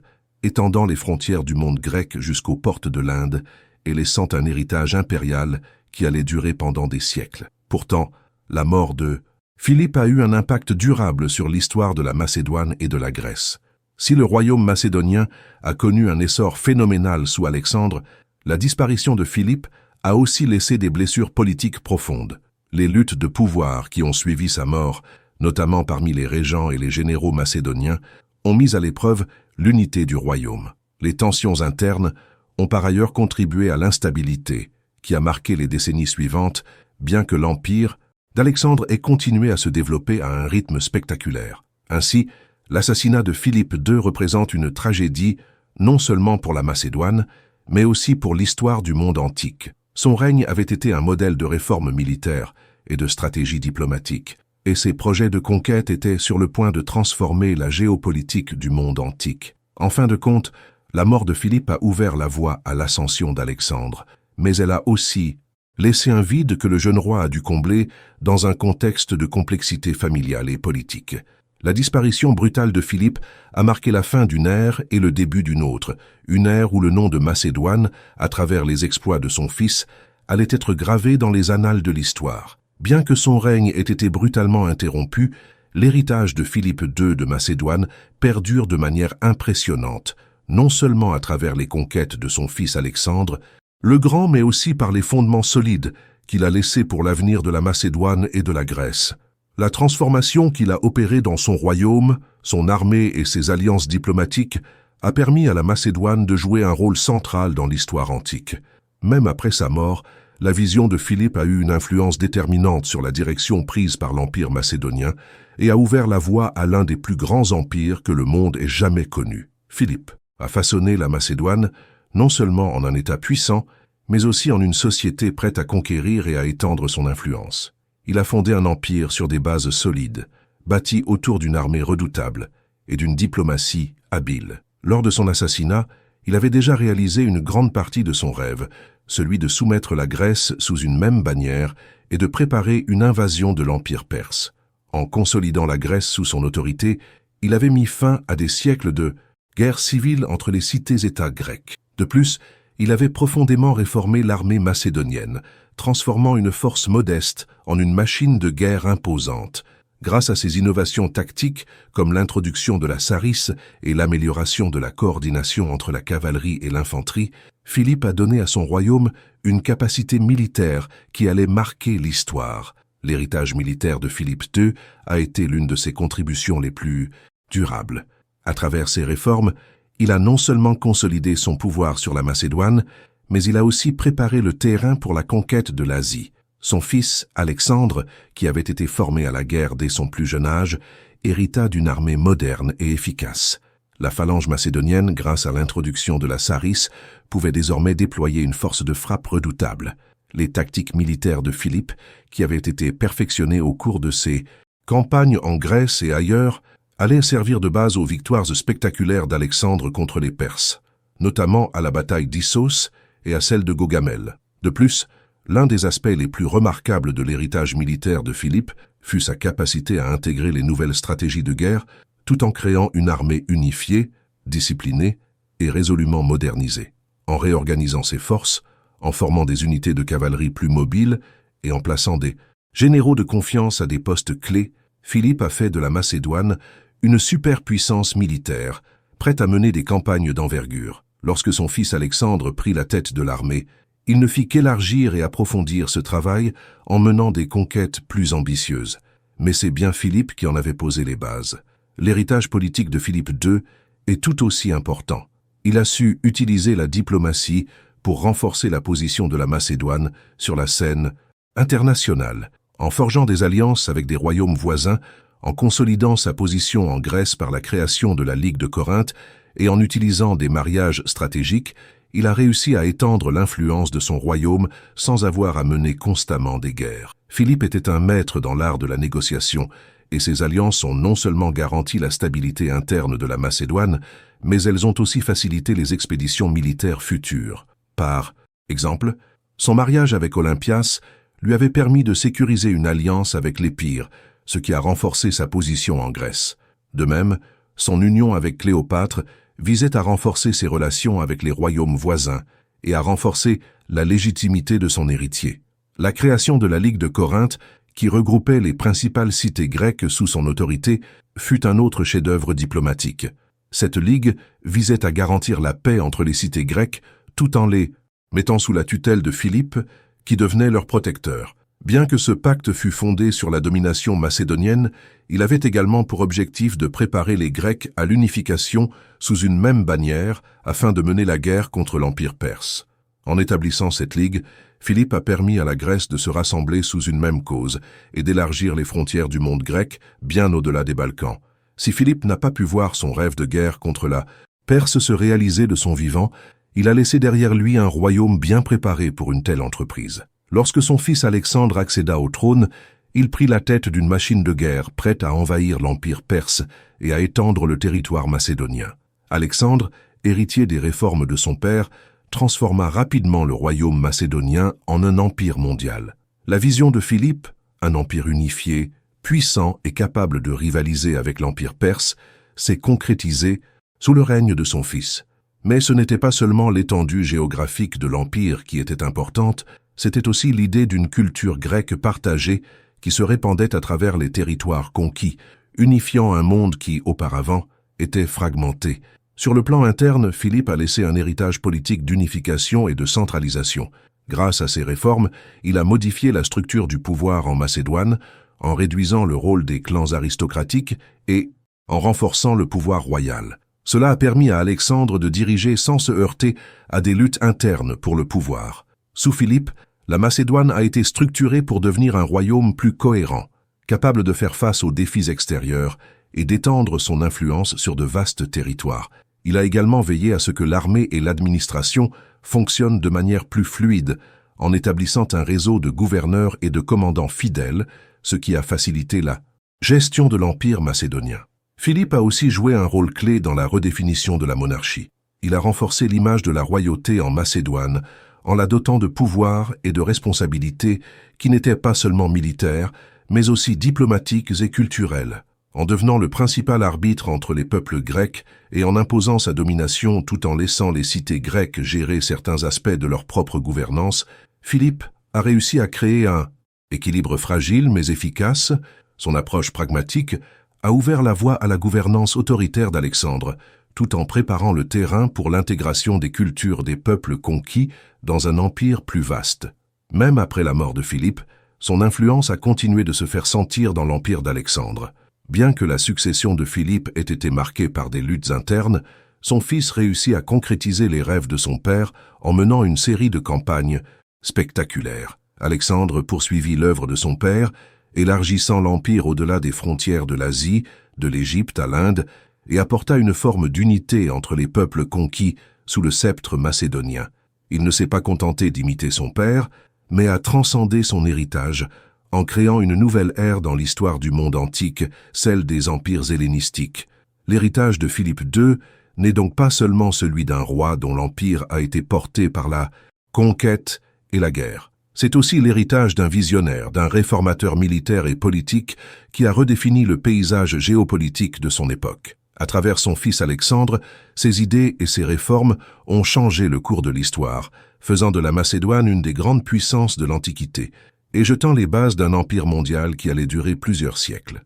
étendant les frontières du monde grec jusqu'aux portes de l'Inde et laissant un héritage impérial qui allait durer pendant des siècles. Pourtant, la mort de Philippe a eu un impact durable sur l'histoire de la Macédoine et de la Grèce. Si le royaume macédonien a connu un essor phénoménal sous Alexandre, la disparition de Philippe a aussi laissé des blessures politiques profondes. Les luttes de pouvoir qui ont suivi sa mort, notamment parmi les régents et les généraux macédoniens, ont mis à l'épreuve l'unité du royaume. Les tensions internes ont par ailleurs contribué à l'instabilité qui a marqué les décennies suivantes, bien que l'empire d'Alexandre ait continué à se développer à un rythme spectaculaire. Ainsi, l'assassinat de Philippe II représente une tragédie non seulement pour la Macédoine, mais aussi pour l'histoire du monde antique. Son règne avait été un modèle de réforme militaire et de stratégie diplomatique, et ses projets de conquête étaient sur le point de transformer la géopolitique du monde antique. En fin de compte, la mort de Philippe a ouvert la voie à l'ascension d'Alexandre, mais elle a aussi laissé un vide que le jeune roi a dû combler dans un contexte de complexité familiale et politique. La disparition brutale de Philippe a marqué la fin d'une ère et le début d'une autre, une ère où le nom de Macédoine, à travers les exploits de son fils, allait être gravé dans les annales de l'histoire. Bien que son règne ait été brutalement interrompu, l'héritage de Philippe II de Macédoine perdure de manière impressionnante, non seulement à travers les conquêtes de son fils Alexandre le Grand, mais aussi par les fondements solides qu'il a laissés pour l'avenir de la Macédoine et de la Grèce. La transformation qu'il a opérée dans son royaume, son armée et ses alliances diplomatiques a permis à la Macédoine de jouer un rôle central dans l'histoire antique. Même après sa mort, la vision de Philippe a eu une influence déterminante sur la direction prise par l'Empire macédonien et a ouvert la voie à l'un des plus grands empires que le monde ait jamais connu. Philippe a façonné la Macédoine non seulement en un État puissant, mais aussi en une société prête à conquérir et à étendre son influence. Il a fondé un empire sur des bases solides, bâti autour d'une armée redoutable et d'une diplomatie habile. Lors de son assassinat, il avait déjà réalisé une grande partie de son rêve, celui de soumettre la Grèce sous une même bannière et de préparer une invasion de l'Empire perse. En consolidant la Grèce sous son autorité, il avait mis fin à des siècles de guerre civile entre les cités-États grecs. De plus, il avait profondément réformé l'armée macédonienne, transformant une force modeste en une machine de guerre imposante. Grâce à ses innovations tactiques, comme l'introduction de la sarisse et l'amélioration de la coordination entre la cavalerie et l'infanterie, Philippe a donné à son royaume une capacité militaire qui allait marquer l'histoire. L'héritage militaire de Philippe II a été l'une de ses contributions les plus durables. À travers ses réformes, il a non seulement consolidé son pouvoir sur la Macédoine, mais il a aussi préparé le terrain pour la conquête de l'Asie. Son fils, Alexandre, qui avait été formé à la guerre dès son plus jeune âge, hérita d'une armée moderne et efficace. La phalange macédonienne, grâce à l'introduction de la sarisse, pouvait désormais déployer une force de frappe redoutable. Les tactiques militaires de Philippe, qui avaient été perfectionnées au cours de ses campagnes en Grèce et ailleurs, allaient servir de base aux victoires spectaculaires d'Alexandre contre les Perses, notamment à la bataille d'Issos et à celle de Gaugamel. De plus, l'un des aspects les plus remarquables de l'héritage militaire de Philippe fut sa capacité à intégrer les nouvelles stratégies de guerre tout en créant une armée unifiée, disciplinée et résolument modernisée. En réorganisant ses forces, en formant des unités de cavalerie plus mobiles et en plaçant des généraux de confiance à des postes clés, Philippe a fait de la Macédoine une superpuissance militaire, prête à mener des campagnes d'envergure. Lorsque son fils Alexandre prit la tête de l'armée, il ne fit qu'élargir et approfondir ce travail en menant des conquêtes plus ambitieuses. Mais c'est bien Philippe qui en avait posé les bases. L'héritage politique de Philippe II est tout aussi important. Il a su utiliser la diplomatie pour renforcer la position de la Macédoine sur la scène internationale, en forgeant des alliances avec des royaumes voisins, en consolidant sa position en Grèce par la création de la Ligue de Corinthe et en utilisant des mariages stratégiques, il a réussi à étendre l'influence de son royaume sans avoir à mener constamment des guerres. Philippe était un maître dans l'art de la négociation et ces alliances ont non seulement garanti la stabilité interne de la Macédoine, mais elles ont aussi facilité les expéditions militaires futures. Par exemple, son mariage avec Olympias lui avait permis de sécuriser une alliance avec l'Épire, ce qui a renforcé sa position en Grèce. De même, son union avec Cléopâtre visait à renforcer ses relations avec les royaumes voisins et à renforcer la légitimité de son héritier. La création de la Ligue de Corinthe, qui regroupait les principales cités grecques sous son autorité, fut un autre chef-d'œuvre diplomatique. Cette ligue visait à garantir la paix entre les cités grecques tout en les mettant sous la tutelle de Philippe, qui devenait leur protecteur. Bien que ce pacte fût fondé sur la domination macédonienne, il avait également pour objectif de préparer les Grecs à l'unification sous une même bannière afin de mener la guerre contre l'Empire perse. En établissant cette ligue, Philippe a permis à la Grèce de se rassembler sous une même cause et d'élargir les frontières du monde grec bien au-delà des Balkans. Si Philippe n'a pas pu voir son rêve de guerre contre la Perse se réaliser de son vivant, il a laissé derrière lui un royaume bien préparé pour une telle entreprise. Lorsque son fils Alexandre accéda au trône, il prit la tête d'une machine de guerre prête à envahir l'Empire perse et à étendre le territoire macédonien. Alexandre, héritier des réformes de son père, transforma rapidement le royaume macédonien en un empire mondial. La vision de Philippe, un empire unifié, puissant et capable de rivaliser avec l'empire perse, s'est concrétisée sous le règne de son fils. Mais ce n'était pas seulement l'étendue géographique de l'empire qui était importante, c'était aussi l'idée d'une culture grecque partagée qui se répandait à travers les territoires conquis, unifiant un monde qui, auparavant, était fragmenté. Sur le plan interne, Philippe a laissé un héritage politique d'unification et de centralisation. Grâce à ces réformes, il a modifié la structure du pouvoir en Macédoine, en réduisant le rôle des clans aristocratiques et en renforçant le pouvoir royal. Cela a permis à Alexandre de diriger sans se heurter à des luttes internes pour le pouvoir. Sous Philippe, la Macédoine a été structurée pour devenir un royaume plus cohérent, capable de faire face aux défis extérieurs et d'étendre son influence sur de vastes territoires. Il a également veillé à ce que l'armée et l'administration fonctionnent de manière plus fluide, en établissant un réseau de gouverneurs et de commandants fidèles, ce qui a facilité la gestion de l'empire macédonien. Philippe a aussi joué un rôle clé dans la redéfinition de la monarchie. Il a renforcé l'image de la royauté en Macédoine, en la dotant de pouvoirs et de responsabilités qui n'étaient pas seulement militaires, mais aussi diplomatiques et culturelles. En devenant le principal arbitre entre les peuples grecs et en imposant sa domination tout en laissant les cités grecques gérer certains aspects de leur propre gouvernance, Philippe a réussi à créer un équilibre fragile mais efficace. Son approche pragmatique a ouvert la voie à la gouvernance autoritaire d'Alexandre, tout en préparant le terrain pour l'intégration des cultures des peuples conquis dans un empire plus vaste. Même après la mort de Philippe, son influence a continué de se faire sentir dans l'empire d'Alexandre. Bien que la succession de Philippe ait été marquée par des luttes internes, son fils réussit à concrétiser les rêves de son père en menant une série de campagnes spectaculaires. Alexandre poursuivit l'œuvre de son père, élargissant l'empire au-delà des frontières de l'Asie, de l'Égypte à l'Inde, et apporta une forme d'unité entre les peuples conquis sous le sceptre macédonien. Il ne s'est pas contenté d'imiter son père, mais a transcendé son héritage en créant une nouvelle ère dans l'histoire du monde antique, celle des empires hellénistiques. L'héritage de Philippe II n'est donc pas seulement celui d'un roi dont l'empire a été porté par la conquête et la guerre. C'est aussi l'héritage d'un visionnaire, d'un réformateur militaire et politique qui a redéfini le paysage géopolitique de son époque. À travers son fils Alexandre, ses idées et ses réformes ont changé le cours de l'histoire, faisant de la Macédoine une des grandes puissances de l'Antiquité et jetant les bases d'un empire mondial qui allait durer plusieurs siècles.